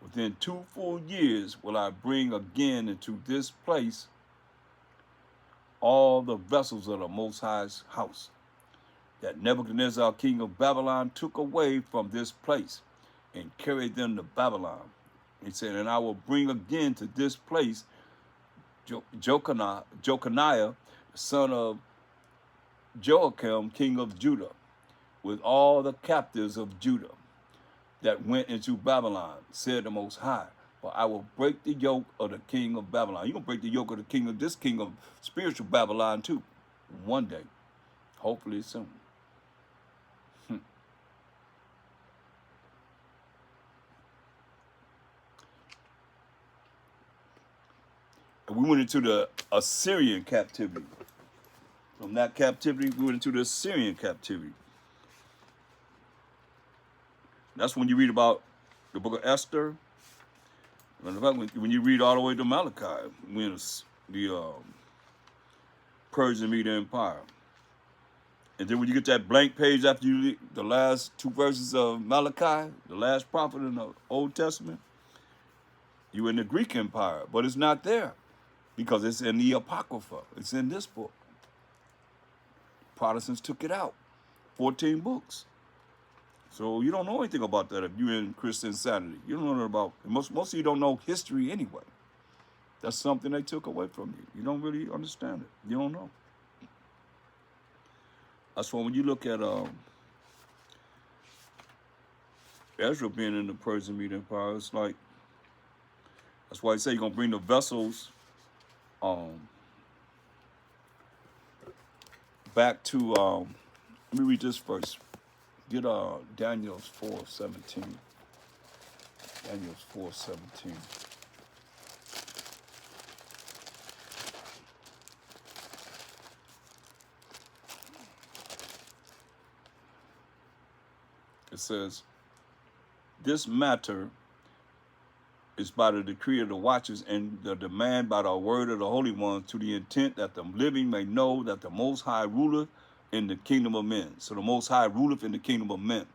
Within 2 full years will I bring again into this place all the vessels of the Most High's house that Nebuchadnezzar, king of Babylon, took away from this place and carried them to Babylon. He said, and I will bring again to this place Jeconiah, the son of Joachim, king of Judah, with all the captives of Judah that went into Babylon, said the Most High. For I will break the yoke of the king of Babylon. You're going to break the yoke of the king of this king of spiritual Babylon too. One day. Hopefully soon. And we went into the Assyrian captivity. From that captivity, we went into the Assyrian captivity. That's when you read about the book of Esther. When you read all the way to Malachi, when the Persian Media Empire. And then when you get that blank page after you read the last 2 verses of Malachi, the last prophet in the Old Testament, you're in the Greek Empire. But it's not there because it's in the Apocrypha. It's in this book. Protestants took it out. 14 books. So you don't know anything about that if you're in Christian Insanity. You don't know about, most of you don't know history anyway. That's something they took away from you. You don't really understand it. You don't know. That's why when you look at Ezra being in the Persian Media Empire, it's like, that's why I say you're going to bring the vessels back to, let me read this first. Get Daniel's 4:17. Daniel's 4:17. It says, this matter is by the decree of the watchers and the demand by the word of the Holy Ones, to the intent that the living may know that the Most High ruleth in the kingdom of men. So the Most High ruleth in the kingdom of men,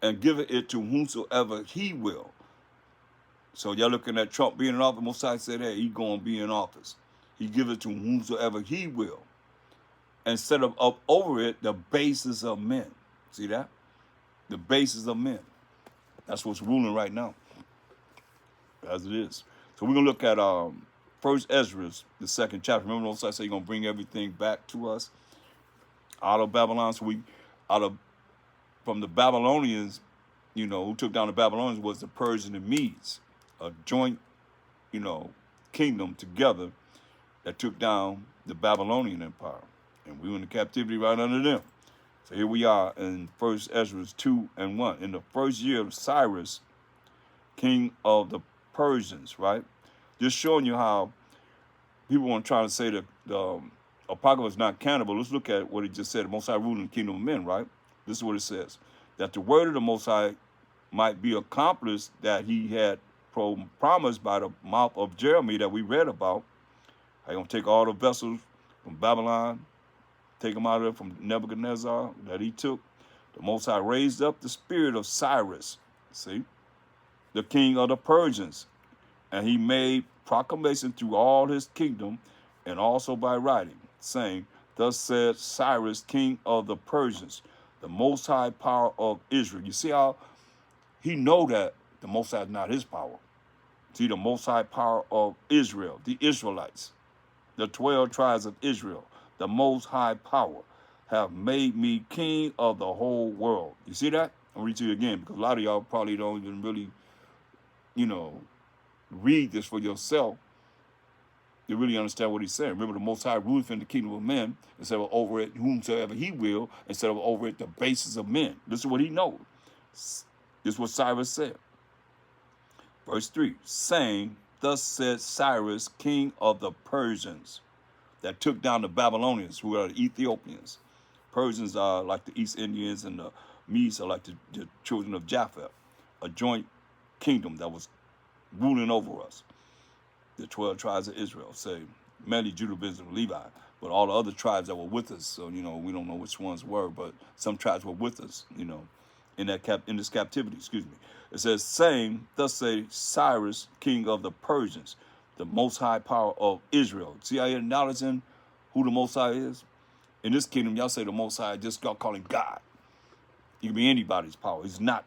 and giveth it to whomsoever he will. So y'all looking at Trump being in office, Most High said, hey, he going to be in office. He giveth it to whomsoever he will, and set up over it the basis of men. See that? The basis of men. That's what's ruling right now, as it is. So we're going to look at First Ezra, the 2nd chapter. Remember, Most High said he's going to bring everything back to us out of Babylon. So from the Babylonians, who took down the Babylonians was the Persians and Medes, a joint, kingdom together that took down the Babylonian Empire. And we were in the captivity right under them. So here we are in 1 Ezra 2:1. In the first year of Cyrus, king of the Persians, right? Just showing you how people want to try to say that the Apocrypha is not cannibal. Let's look at what he just said. The Most High ruled in the kingdom of men, right? This is what it says. That the word of the Most High might be accomplished that he had promised by the mouth of Jeremy that we read about. I'm going to take all the vessels from Babylon, take them out of there from Nebuchadnezzar that he took. The Most High raised up the spirit of Cyrus, see, the king of the Persians, and he made proclamation through all his kingdom and also by writing, saying, thus said Cyrus, king of the Persians, the Most High power of Israel. You see how he know that the Most High is not his power. See, the Most High power of Israel, the Israelites, the 12 tribes of Israel, the Most High power, have made me king of the whole world. You see that? I'll read to you again, because a lot of y'all probably don't even really, read this for yourself. You really understand what he's saying. Remember, the Most High ruleth in the kingdom of men, instead of over it whomsoever he will, instead of over it the basis of men. This is what he knows. This is what Cyrus said. Verse 3, saying, thus said Cyrus, king of the Persians, that took down the Babylonians, who are the Ethiopians. Persians are like the East Indians, and the Medes are like the children of Japheth, a joint kingdom that was ruling over us. The 12 tribes of Israel, say, mainly Judah, Benjamin, Levi, but all the other tribes that were with us. So, we don't know which ones were, but some tribes were with us, in this captivity, excuse me. It says, saying, thus say Cyrus, king of the Persians, the most high power of Israel. See how you're acknowledging who the most high is? In this kingdom, y'all say the most high, just y'all call him God. He can be anybody's power. He's not.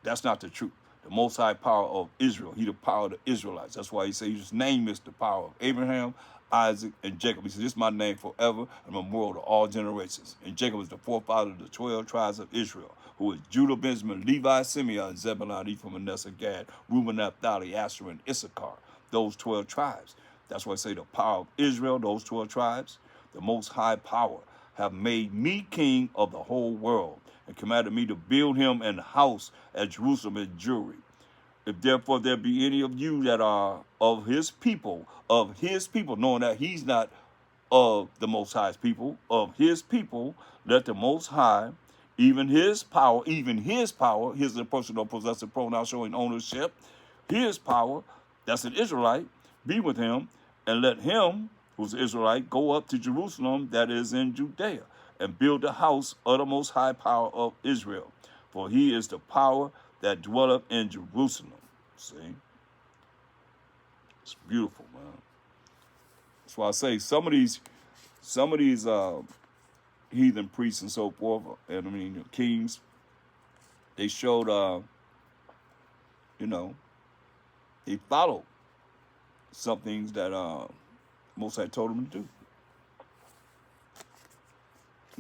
That's not the truth. The most high power of Israel. He the power of the Israelites. That's why he said his name is the power of Abraham, Isaac, and Jacob. He said, this is my name forever, and memorial to all generations. And Jacob is the forefather of the 12 tribes of Israel, who is Judah, Benjamin, Levi, Simeon, Zebulun, Ephraim, Manasseh, Gad, Reuben, Naphtali, Asher, and Issachar. Those 12 tribes. That's why I say the power of Israel, those 12 tribes, the most high power, have made me king of the whole world, and commanded me to build him an house at Jerusalem and Jewry. If therefore there be any of you that are of his people, knowing that he's not of the Most High's people, of his people, let the Most High, even his power, here's a personal possessive pronoun showing ownership, his power, that's an Israelite, be with him, and let him, who's an Israelite, go up to Jerusalem, that is in Judea, and build the house of the Most High power of Israel. For he is the power that dwelleth in Jerusalem. See? It's beautiful, man. That's why I say some of these heathen priests and so forth, and I mean kings, they showed they followed some things that Most High told them to do.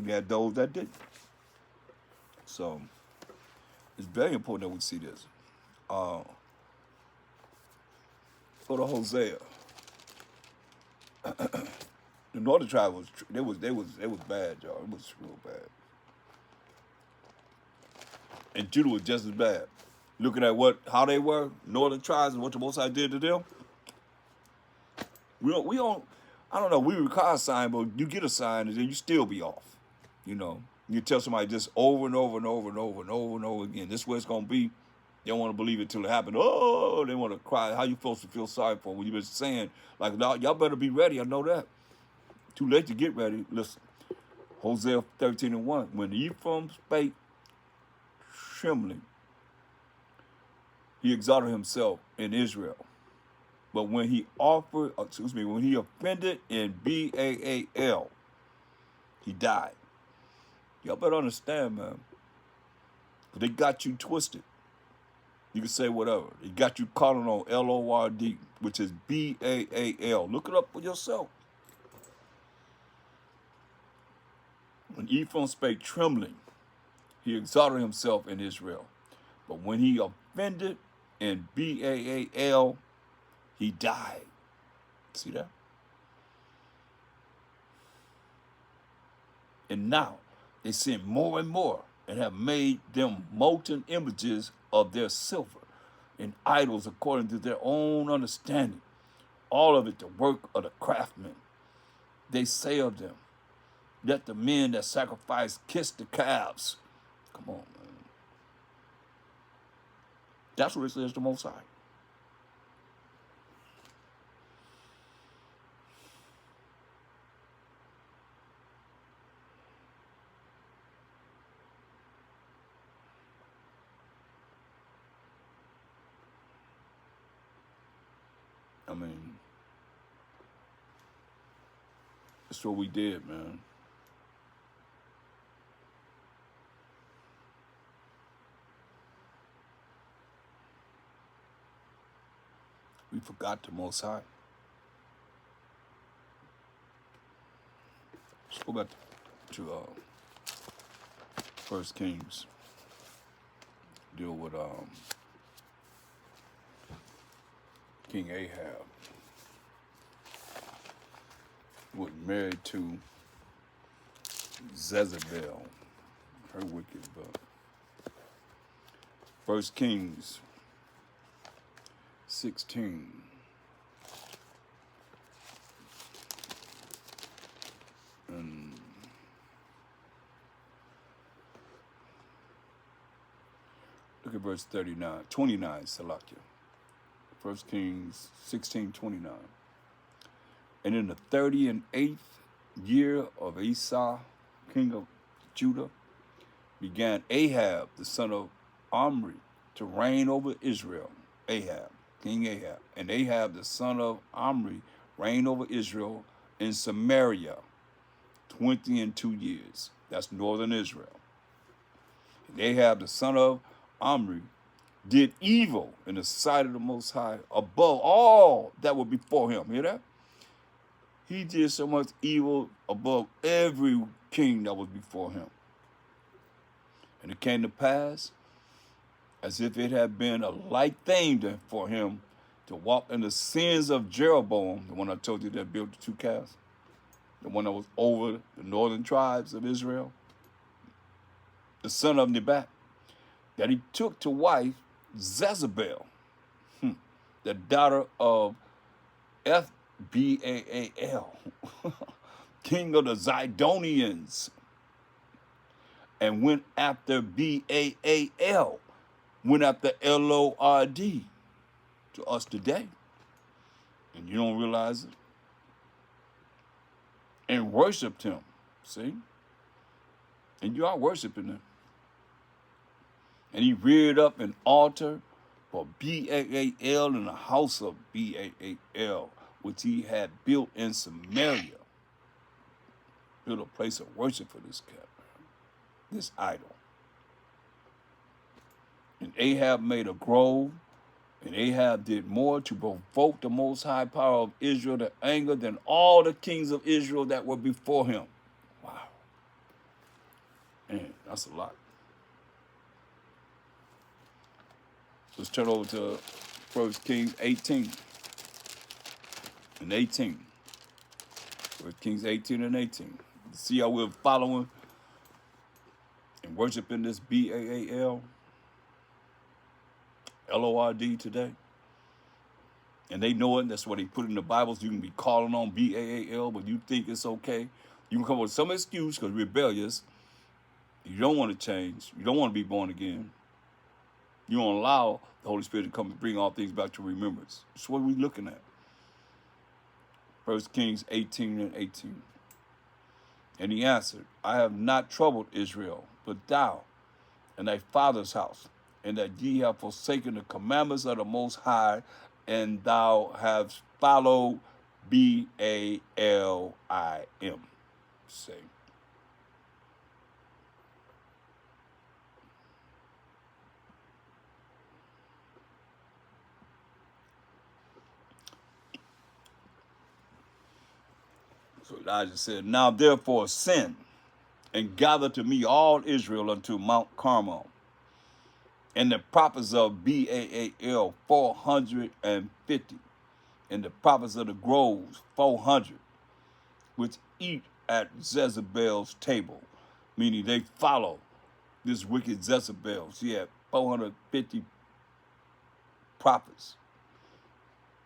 We had those that didn't. So it's very important that we see this. Go to Hosea. The northern tribe was bad, y'all. It was real bad. And Judah was just as bad. Looking at how they were, northern tribes, and what the Most High did to them. We don't. I don't know. We require a sign, but you get a sign, and then you still be off. You tell somebody this over and over and over and over and over and over again. This is where it's gonna be. They don't want to believe it till it happens. Oh, they want to cry. How you supposed to feel sorry for when you've been saying like, y'all better be ready. I know that. Too late to get ready. Listen, Hosea 13:1. When Ephraim spake trembling, he exalted himself in Israel. But when he offended in Baal, he died. Y'all better understand, man. But they got you twisted. You can say whatever. They got you calling on Lord, which is Baal. Look it up for yourself. When Ephraim spake trembling, he exalted himself in Israel. But when he offended in Baal, he died. See that? And now they sin more and more and have made them molten images of their silver and idols according to their own understanding. All of it the work of the craftsmen. They say of them, let the men that sacrifice kiss the calves. Come on, man. That's what it says the Most High. I mean, that's what we did, man. We forgot the Most High. Let's go back to 1 Kings. Deal with King Ahab. Was married to Jezebel, her wicked book. 1 Kings 16. And look at verse 29, Salakia. 1 Kings 16:29. And in the 38th year of Asa, king of Judah, began Ahab, the son of Omri, to reign over Israel. Ahab, King Ahab. And Ahab, the son of Omri, reigned over Israel in Samaria 22 years. That's northern Israel. And Ahab, the son of Omri, did evil in the sight of the Most High above all that were before him. Hear that? He did so much evil above every king that was before him. And it came to pass, as if it had been a light thing for him to walk in the sins of Jeroboam, the one I told you that built the two calves, the one that was over the northern tribes of Israel, the son of Nebat, that he took to wife Jezebel, the daughter of Baal, king of the Zidonians, and went after Baal, went after Lord to us today. And you don't realize it. And worshiped him, see? And you are worshiping him. And he reared up an altar for Baal in the house of Baal, which he had built in Samaria. Built a place of worship for this cat, this idol. And Ahab made a grove, and Ahab did more to provoke the Most High power of Israel to anger than all the kings of Israel that were before him. Wow. Man, that's a lot. Let's turn over to 1 Kings 18 and 18. 1 Kings 18 and 18. See how we're following and worshiping this Baal, Lord today. And they know it. That's what they put in the Bibles. You can be calling on Baal, but you think it's okay. You can come up with some excuse because you're rebellious. You don't want to change. You don't want to be born again. You don't allow the Holy Spirit to come and bring all things back to remembrance. That's what we're looking at. 1 Kings 18 and 18. And he answered, I have not troubled Israel, but thou and thy father's house, and that ye have forsaken the commandments of the Most High, and thou hast followed Baalim. Say. So Elijah said, now therefore send and gather to me all Israel unto Mount Carmel, and the prophets of Baal 450, and the prophets of the groves 400, which eat at Jezebel's table, meaning they follow this wicked Jezebel. She had 450 prophets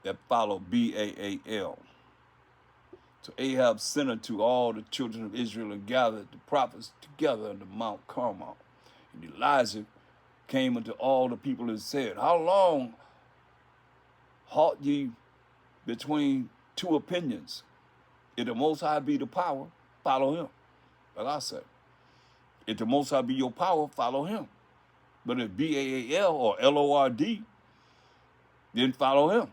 that follow Baal. So Ahab sent unto all the children of Israel and gathered the prophets together unto Mount Carmel. And Elijah came unto all the people and said, how long halt ye between two opinions? If the Most High be the power, follow him. Like I said, if the Most High be your power, follow him. But if Baal or Lord, then follow him.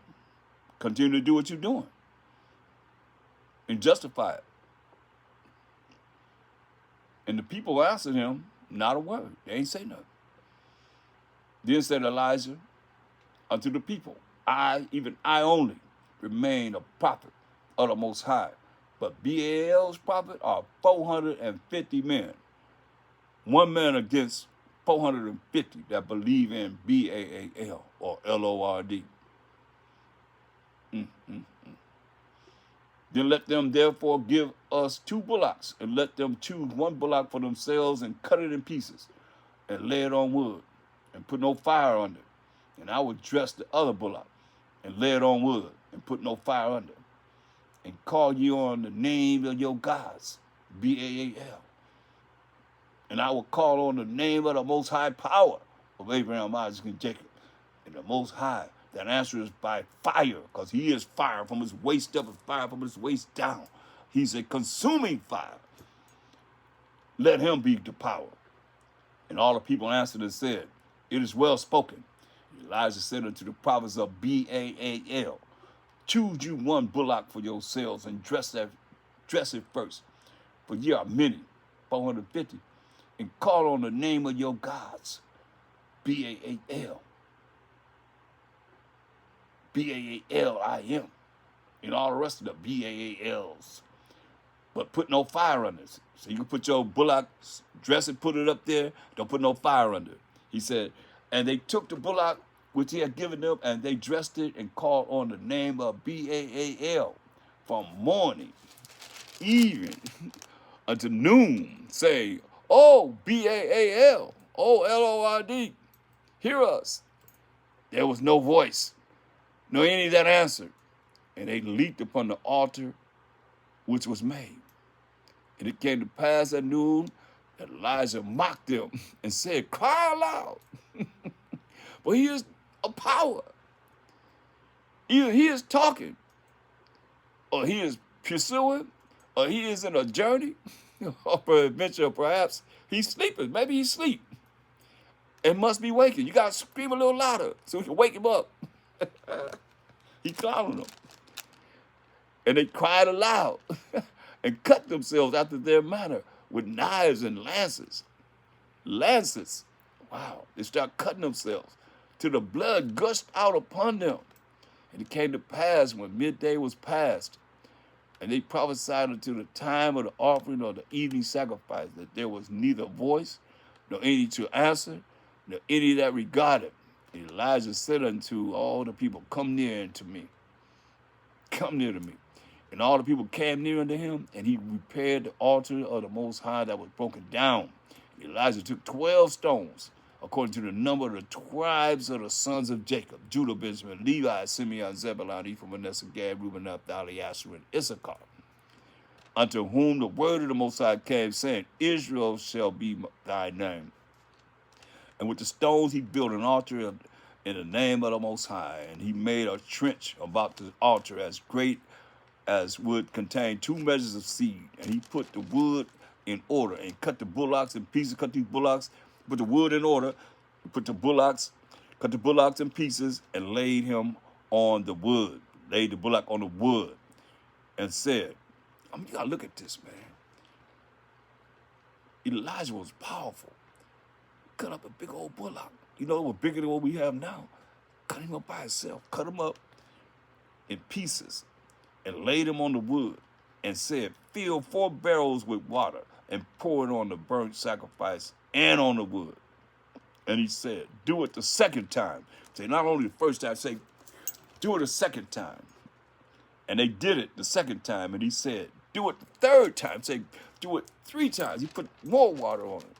Continue to do what you're doing and justify it. And the people answered him, not a word. They ain't say nothing. Then said Elijah unto the people, I, even I only, remain a prophet of the Most High. But Baal's prophet are 450 men. One man against 450 that believe in Baal or Lord. Then let them therefore give us 2 bullocks, and let them choose 1 bullock for themselves, and cut it in pieces, and lay it on wood, and put no fire under it. And I will dress the other bullock, and lay it on wood, and put no fire under it. And call ye on the name of your gods, Baal. And I will call on the name of the Most High power of Abraham, Isaac, and Jacob, and the Most High that answers by fire, because he is fire from his waist up and fire from his waist down. He's a consuming fire. Let him be the power. And all the people answered and said, It is well spoken. Elijah said unto the prophets of Baal, Choose you one bullock for yourselves and dress it first, for ye are many, 450, and call on the name of your gods, Baal, Baalim, and all the rest of the Baals. But put no fire under it. So you can put your bullock, dress it, put it up there, don't put no fire under it. He said, and they took the bullock which he had given them, and they dressed it and called on the name of Baal from morning, even unto noon, saying, Oh, Baal, O Lord, hear us. There was no voice, nor any that answered. And they leaped upon the altar which was made. And it came to pass at noon that Elijah mocked them and said, Cry aloud, for he is a power. Either he is talking, or he is pursuing, or he is in a journey, or peradventure, perhaps he's sleeping. Maybe he's asleep and must be waking. You got to scream a little louder so we can wake him up. He clowning them. And they cried aloud and cut themselves after their manner with knives and lances. Lances. Wow. They start cutting themselves till the blood gushed out upon them. And it came to pass when midday was past, and they prophesied until the time of the offering of the evening sacrifice, that there was neither voice, nor any to answer, nor any that regarded. And Elijah said unto all the people, Come near unto me. Come near to me. And all the people came near unto him, and he repaired the altar of the Most High that was broken down. Elijah took 12 stones, according to the number of the tribes of the sons of Jacob, Judah, Benjamin, Levi, Simeon, Zebulun, Ephraim, Manasseh, Gad, Reuben, Naphtali, Asher, and Issachar, unto whom the word of the Most High came, saying, Israel shall be thy name. And with the stones he built an altar in the name of the Most High, and he made a trench about the altar as great as would contain 2 measures of seed. And he put the wood in order and cut the bullocks in pieces, cut these bullocks, put the wood in order, put the bullocks, cut the bullocks in pieces, and laid him on the wood, laid the bullock on the wood, and said, you gotta look at this, man. Elijah was powerful. Cut up a big old bullock. You know, it was bigger than what we have now. Cut him up by himself, cut him up in pieces, and laid him on the wood, and said, Fill 4 barrels with water, and pour it on the burnt sacrifice and on the wood. And he said, Do it the second time. Say, not only the first time, say, do it a second time. And they did it the second time. And he said, Do it the third time. Say, do it 3 times. He put more water on it.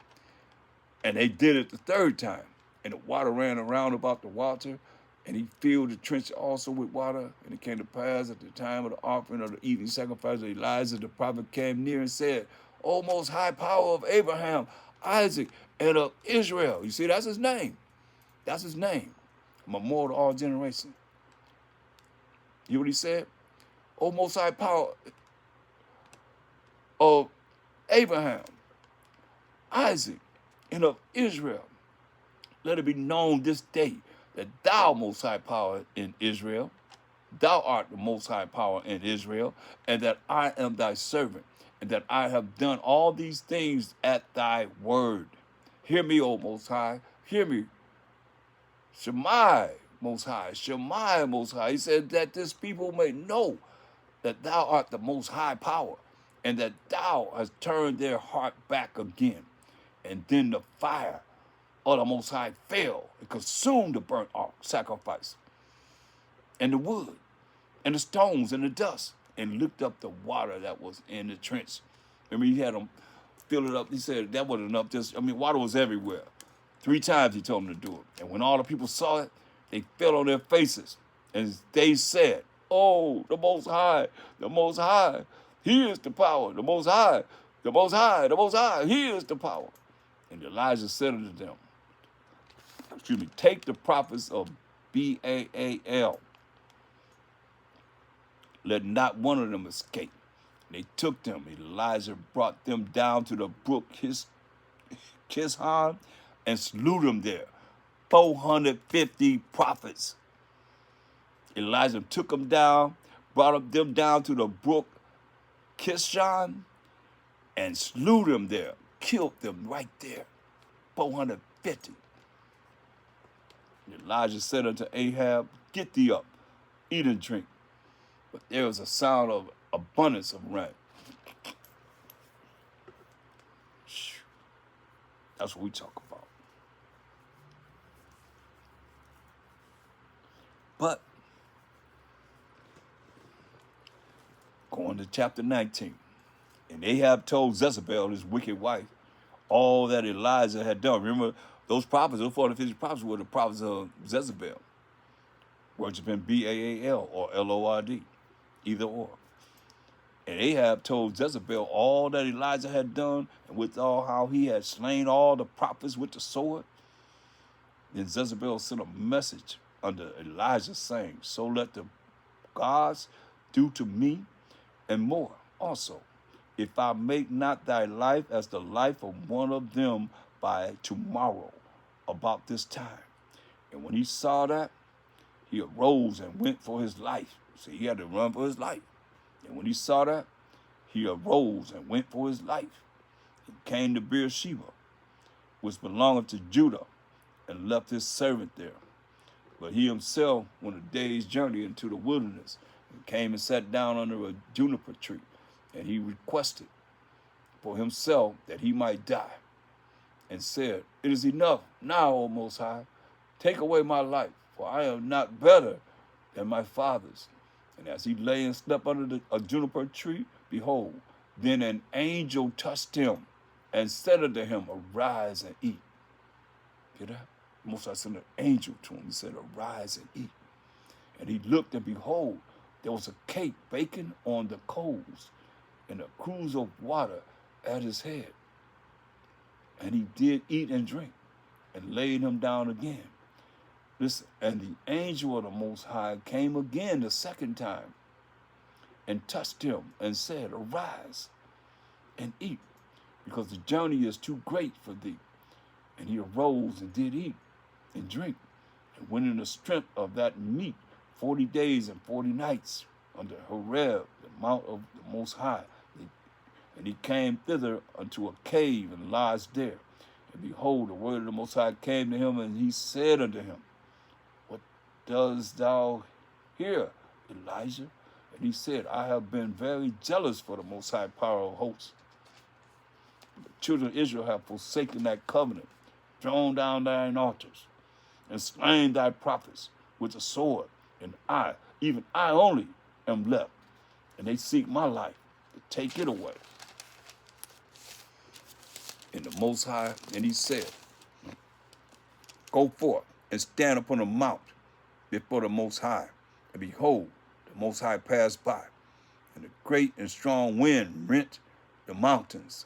And they did it the third time. And the water ran around about the water. And he filled the trench also with water. And it came to pass at the time of the offering of the evening sacrifice of Elijah, the prophet came near and said, O most high power of Abraham, Isaac, and of Israel. You see, that's his name. That's his name. Memorial to all generations. You know what he said? O most high power of Abraham, Isaac, and of Israel. Let it be known this day that thou, most high power in Israel, thou art the most high power in Israel, and that I am thy servant, and that I have done all these things at thy word. Hear me, O Most High, hear me. Shemai, Most High, Shemai, Most High. He said that this people may know that thou art the Most High power, and that thou hast turned their heart back again. And then the fire of the Most High fell and consumed the burnt sacrifice, and the wood, and the stones, and the dust, and licked up the water that was in the trench. Remember, he had them fill it up. He said that wasn't enough. Water was everywhere. 3 times he told them to do it. And when all the people saw it, they fell on their faces. And they said, Oh, the Most High, the Most High, he is the power. The Most High, the Most High, the Most High, he is the power. And Elijah said unto them, take the prophets of Baal. Let not one of them escape. And they took them. Elijah brought them down to the brook Kishon, and slew them there. 450 prophets. Elijah took them down, brought them down to the brook Kishon, and slew them there, killed them right there. 450. Elijah said unto Ahab, get thee up, eat and drink. But there was a sound of abundance of rain. That's what we talk about. But going to chapter 19. And Ahab told Jezebel, his wicked wife, all that Elijah had done. Remember, those prophets, those 450 prophets were the prophets of Jezebel, worshiping Baal or Lord, either or. And Ahab told Jezebel all that Elijah had done, and withal how he had slain all the prophets with the sword. Then Jezebel sent a message unto Elijah, saying, so let the gods do to me and more also, if I make not thy life as the life of one of them by tomorrow about this time. And when he saw that, he arose and went for his life. See, he had to run for his life. And when he saw that, he arose and went for his life. He came to Beersheba, which belongeth to Judah, and left his servant there. But he himself went a day's journey into the wilderness, and came and sat down under a juniper tree. And he requested for himself that he might die, and said, it is enough now, O Most High, take away my life, for I am not better than my fathers. And as he lay and slept under a juniper tree, behold, then an angel touched him and said unto him, arise and eat. Hear that? Most High sent an angel to him. He said, arise and eat. And he looked, and behold, there was a cake baking on the coals, and a cruse of water at his head. And he did eat and drink, and laid him down again. Listen, and the angel of the Most High came again the second time, and touched him, and said, arise and eat, because the journey is too great for thee. And he arose and did eat and drink, and went in the strength of that meat 40 days and 40 nights under Horeb, the mount of the Most High. And he came thither unto a cave, and lodged there. And behold, the word of the Most High came to him, and he said unto him, what dost thou here, Elijah? And he said, I have been very jealous for the Most High power of hosts. The children of Israel have forsaken that covenant, thrown down thine altars, and slain thy prophets with the sword. And I, even I only, am left. And they seek my life to take it away. And the Most High, and he said, go forth and stand upon a mount before the Most High. And behold, the Most High passed by, and a great and strong wind rent the mountains,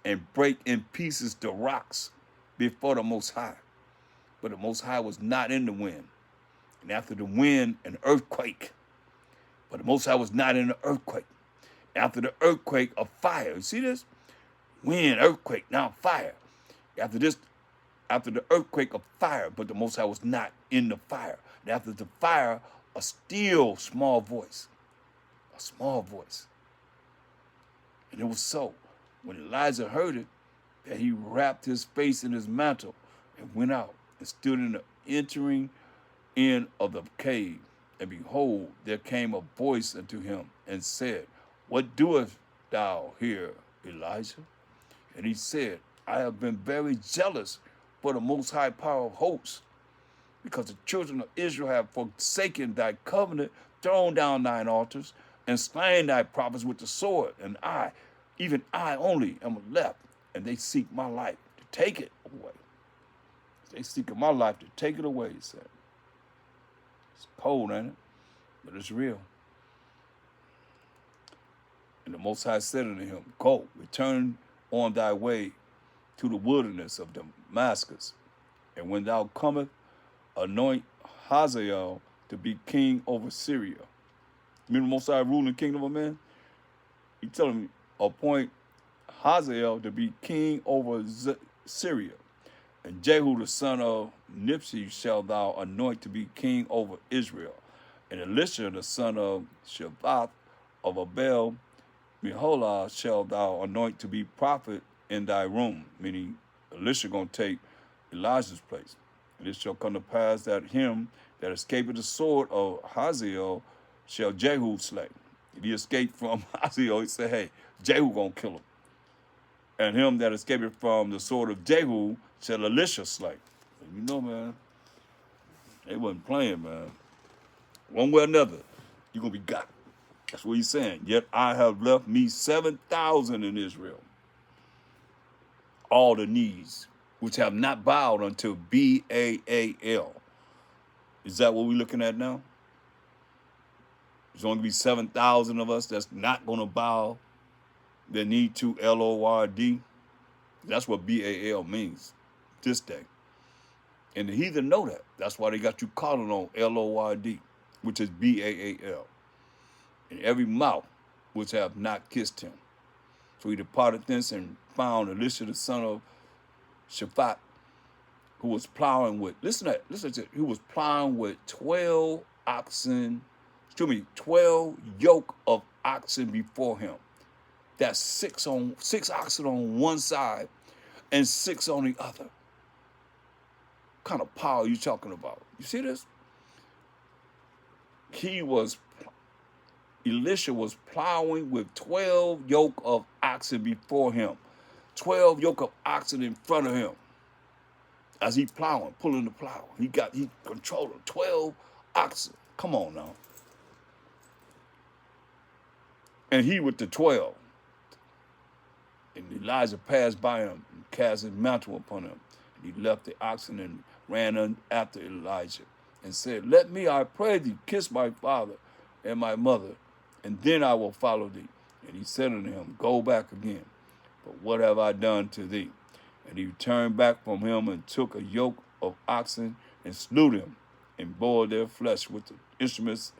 and brake in pieces the rocks before the Most High. But the Most High was not in the wind. And after the wind, an earthquake. But the Most High was not in the earthquake. After the earthquake, a fire. You see this? Wind, earthquake, now fire. After the earthquake, a fire, but the Most High was not in the fire. And after the fire, a still small voice. A small voice. And it was so, when Elijah heard it, that he wrapped his face in his mantle and went out and stood in the entering in of the cave. And behold, there came a voice unto him and said, what doest thou here, Elijah? And he said, I have been very jealous for the Most High power of hosts, because the children of Israel have forsaken thy covenant, thrown down thine altars, and slain thy prophets with the sword. And I, even I only, am left, and they seek my life to take it away. They seek my life to take it away, he said. It's cold, ain't it? But it's real. And the Most High said unto him, go, return on thy way to the wilderness of Damascus. And when thou comest, anoint Hazael to be king over Syria. Remember the Most High ruling kingdom of man? He told him, appoint Hazael to be king over Syria. And Jehu the son of Nimshi shall thou anoint to be king over Israel. And Elisha the son of Shaphat of Abel Meholah shall thou anoint to be prophet in thy room. Meaning Elisha gonna take Elijah's place. And it shall come to pass that him that escapeth the sword of Hazael shall Jehu slay. If he escaped from Hazael, he said, hey, Jehu gonna kill him. And him that escapeth from the sword of Jehu shall Elisha slay. And you know, man, they wasn't playing, man. One way or another, you're gonna be got. That's what he's saying. Yet I have left me 7,000 in Israel, all the knees, which have not bowed unto Baal. Is that what we're looking at now? There's only be 7,000 of us that's not going to bow their knee to Lord. That's what Baal means this day. And the heathen know that. That's why they got you calling on Lord, which is Baal. And every mouth which have not kissed him. So he departed thence and found Elisha the son of Shaphat, who was plowing with, listen to that, who was plowing with 12 yoke of oxen before him. That's six oxen on one side and 6 on the other. What kind of power are you talking about? You see this? Elisha was plowing with 12 yoke of oxen before him. 12 yoke of oxen in front of him. As he plowing, pulling the plow. He controlling 12 oxen. Come on now. And he with the 12. And Elijah passed by him and cast his mantle upon him. And he left the oxen and ran after Elijah and said, let me, I pray thee, kiss my father and my mother, and then I will follow thee. And he said unto him, go back again. But what have I done to thee? And he turned back from him and took a yoke of oxen and slew them and boiled their flesh with the instruments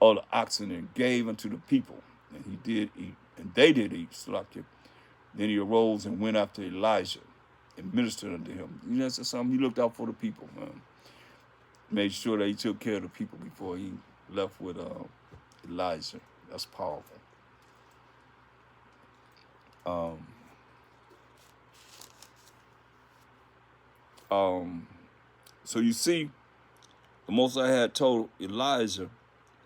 of the oxen and gave unto the people. And he did eat, and they did eat. Then he arose and went after Elijah and ministered unto him. You know, that's something. He looked out for the people, man. Made sure that he took care of the people before he left with Elijah. That's powerful. So you see, the Most High had told Elijah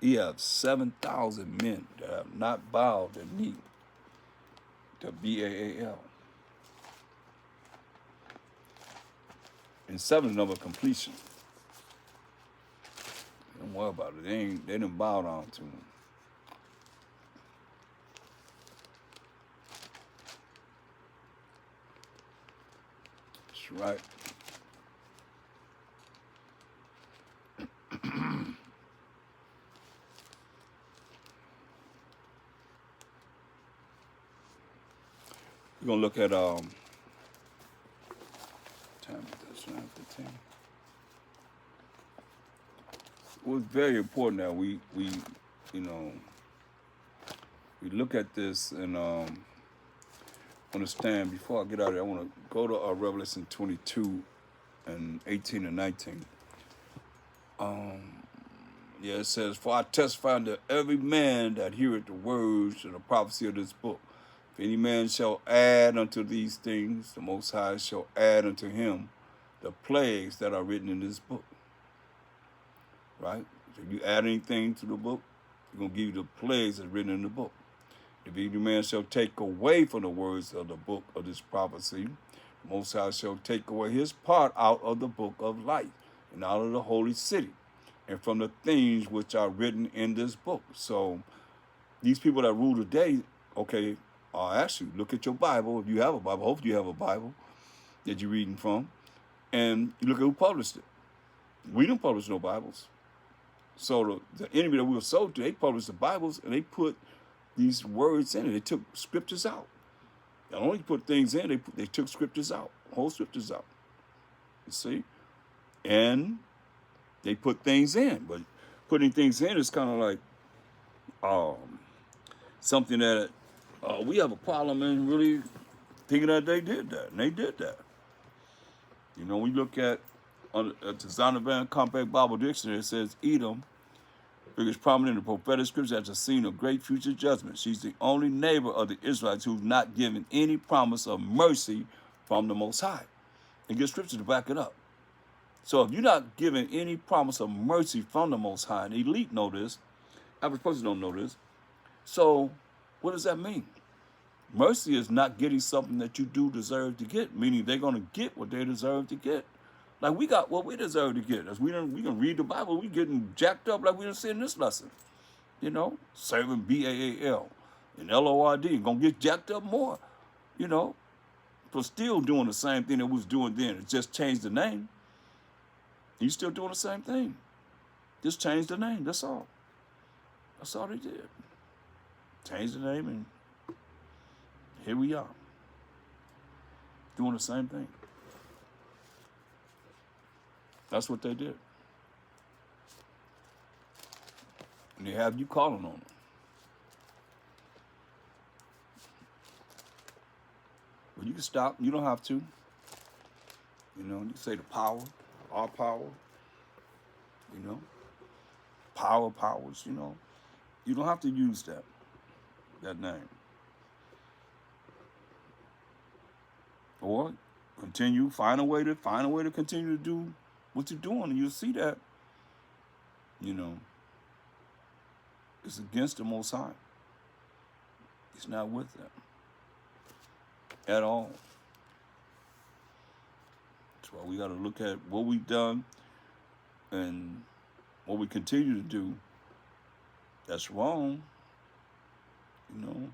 he had 7,000 men that have not bowed their knee to Baal. And 7 is number of completion. Don't worry about it. They didn't bow down to him. That's right. We're gonna look at time that's 9:15. It was very important that we look at this and understand. Before I get out of here, I want to go to Revelation 22 and 18 and 19. It says, for I testify unto every man that heareth the words and the prophecy of this book. If any man shall add unto these things, the Most High shall add unto him the plagues that are written in this book. Right? If you add anything to the book, he's going to give you the plagues that's written in the book. If any man shall take away from the words of the book of this prophecy, the Most High shall take away his part out of the book of life and out of the holy city and from the things which are written in this book. So these people that rule today, okay, actually look at your Bible. If you have a Bible, hopefully you have a Bible that you're reading from, and you look at who published it. We didn't publish no Bibles. So the enemy that we were sold to, they published the Bibles and they put these words in it. They took scriptures out. They don't only put things in, they took scriptures out, whole scriptures out. You see? And they put things in. But putting things in is kind of like something that we have a problem in really thinking that they did that. And they did that. You know, when you look at the Zondervan Compact Bible Dictionary, it says Edom figures prominent in the prophetic scripture as a scene of great future judgment. She's the only neighbor of the Israelites who's not given any promise of mercy from the Most High. And get scripture to back it up. So if you're not given any promise of mercy from the Most High, and the elite know this, average person don't know this. So what does that mean? Mercy is not getting something that you do deserve to get, meaning they're going to get what they deserve to get. Like we got what we deserve to get. As we can read the Bible, we getting jacked up like we done said in this lesson. You know, serving BAAL and LORD, gonna get jacked up more. You know, but still doing the same thing that we was doing then. It just changed the name. You still doing the same thing. Just changed the name. That's all. That's all they did. Changed the name, and here we are, doing the same thing. That's what they did. And they have you calling on them. But you can stop. You don't have to. You know, you say the power, our power, you know, powers, you know. You don't have to use that name. Or continue, find a way to continue to do what you're doing, and you'll see that, you know, it's against the Most High. He's not with them at all. That's why we got to look at what we've done and what we continue to do that's wrong, you know,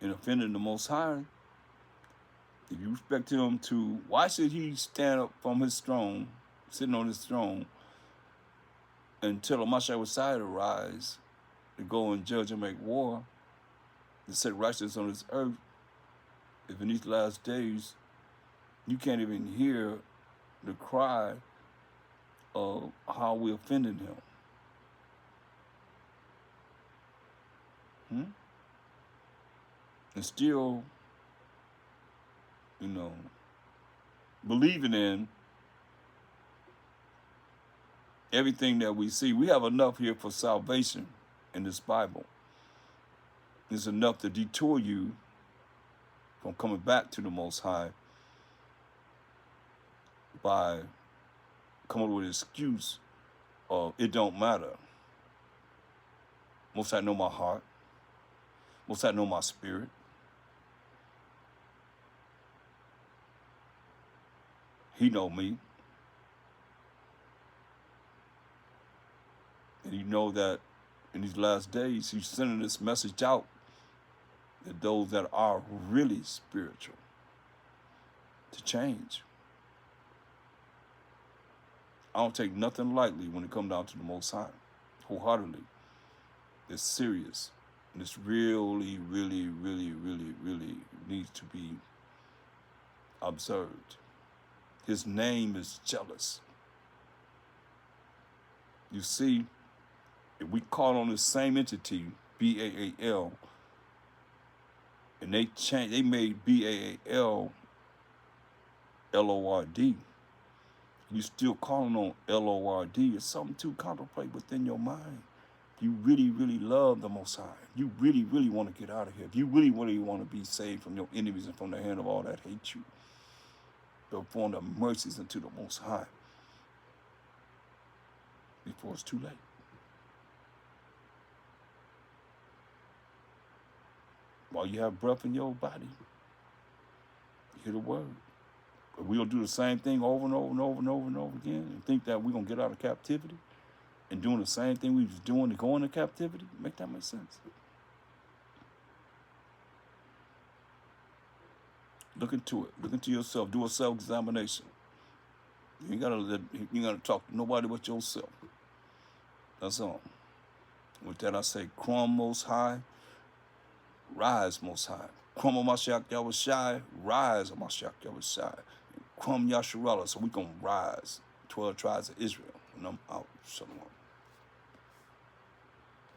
in offending the Most High. If you expect him to, why should he stand up from his throne, sitting on his throne, until a Mashiach Messiah arise to go and judge and make war, to set righteousness on this earth? If in these last days you can't even hear the cry of how we offended him, and still, you know, believing in everything that we see. We have enough here for salvation in this Bible. It's enough to detour you from coming back to the Most High by coming up with an excuse of it don't matter. Most High know my heart. Most High know my spirit. He know me. And you know that in these last days, he's sending this message out to those that are really spiritual to change. I don't take nothing lightly when it comes down to the Most High, wholeheartedly. It's serious. And it's really, really, really, really, really needs to be observed. His name is jealous. You see, if we call on the same entity, BAAL, and they made BAAL LORD, you still calling on LORD, it's something to contemplate within your mind. If you really, really love the Most High, if you really, really want to get out of here, if you really, really want to be saved from your enemies and from the hand of all that hate you, perform the mercies unto the Most High before it's too late. While you have breath in your body, hear the word. But we'll do the same thing over and over and over and over and over again and think that we're going to get out of captivity and doing the same thing we was doing to go into captivity. Make that make sense? Look into it. Look into yourself. Do a self-examination. You ain't gotta talk to nobody but yourself. That's all. With that, I say, Crumb Most High, rise Most High. Crumb of Mashiach Yahushai, rise of Mashiach Yahushai. Crumb Yasharallah, so we gonna rise. 12 tribes of Israel. And I'm out. Shalom.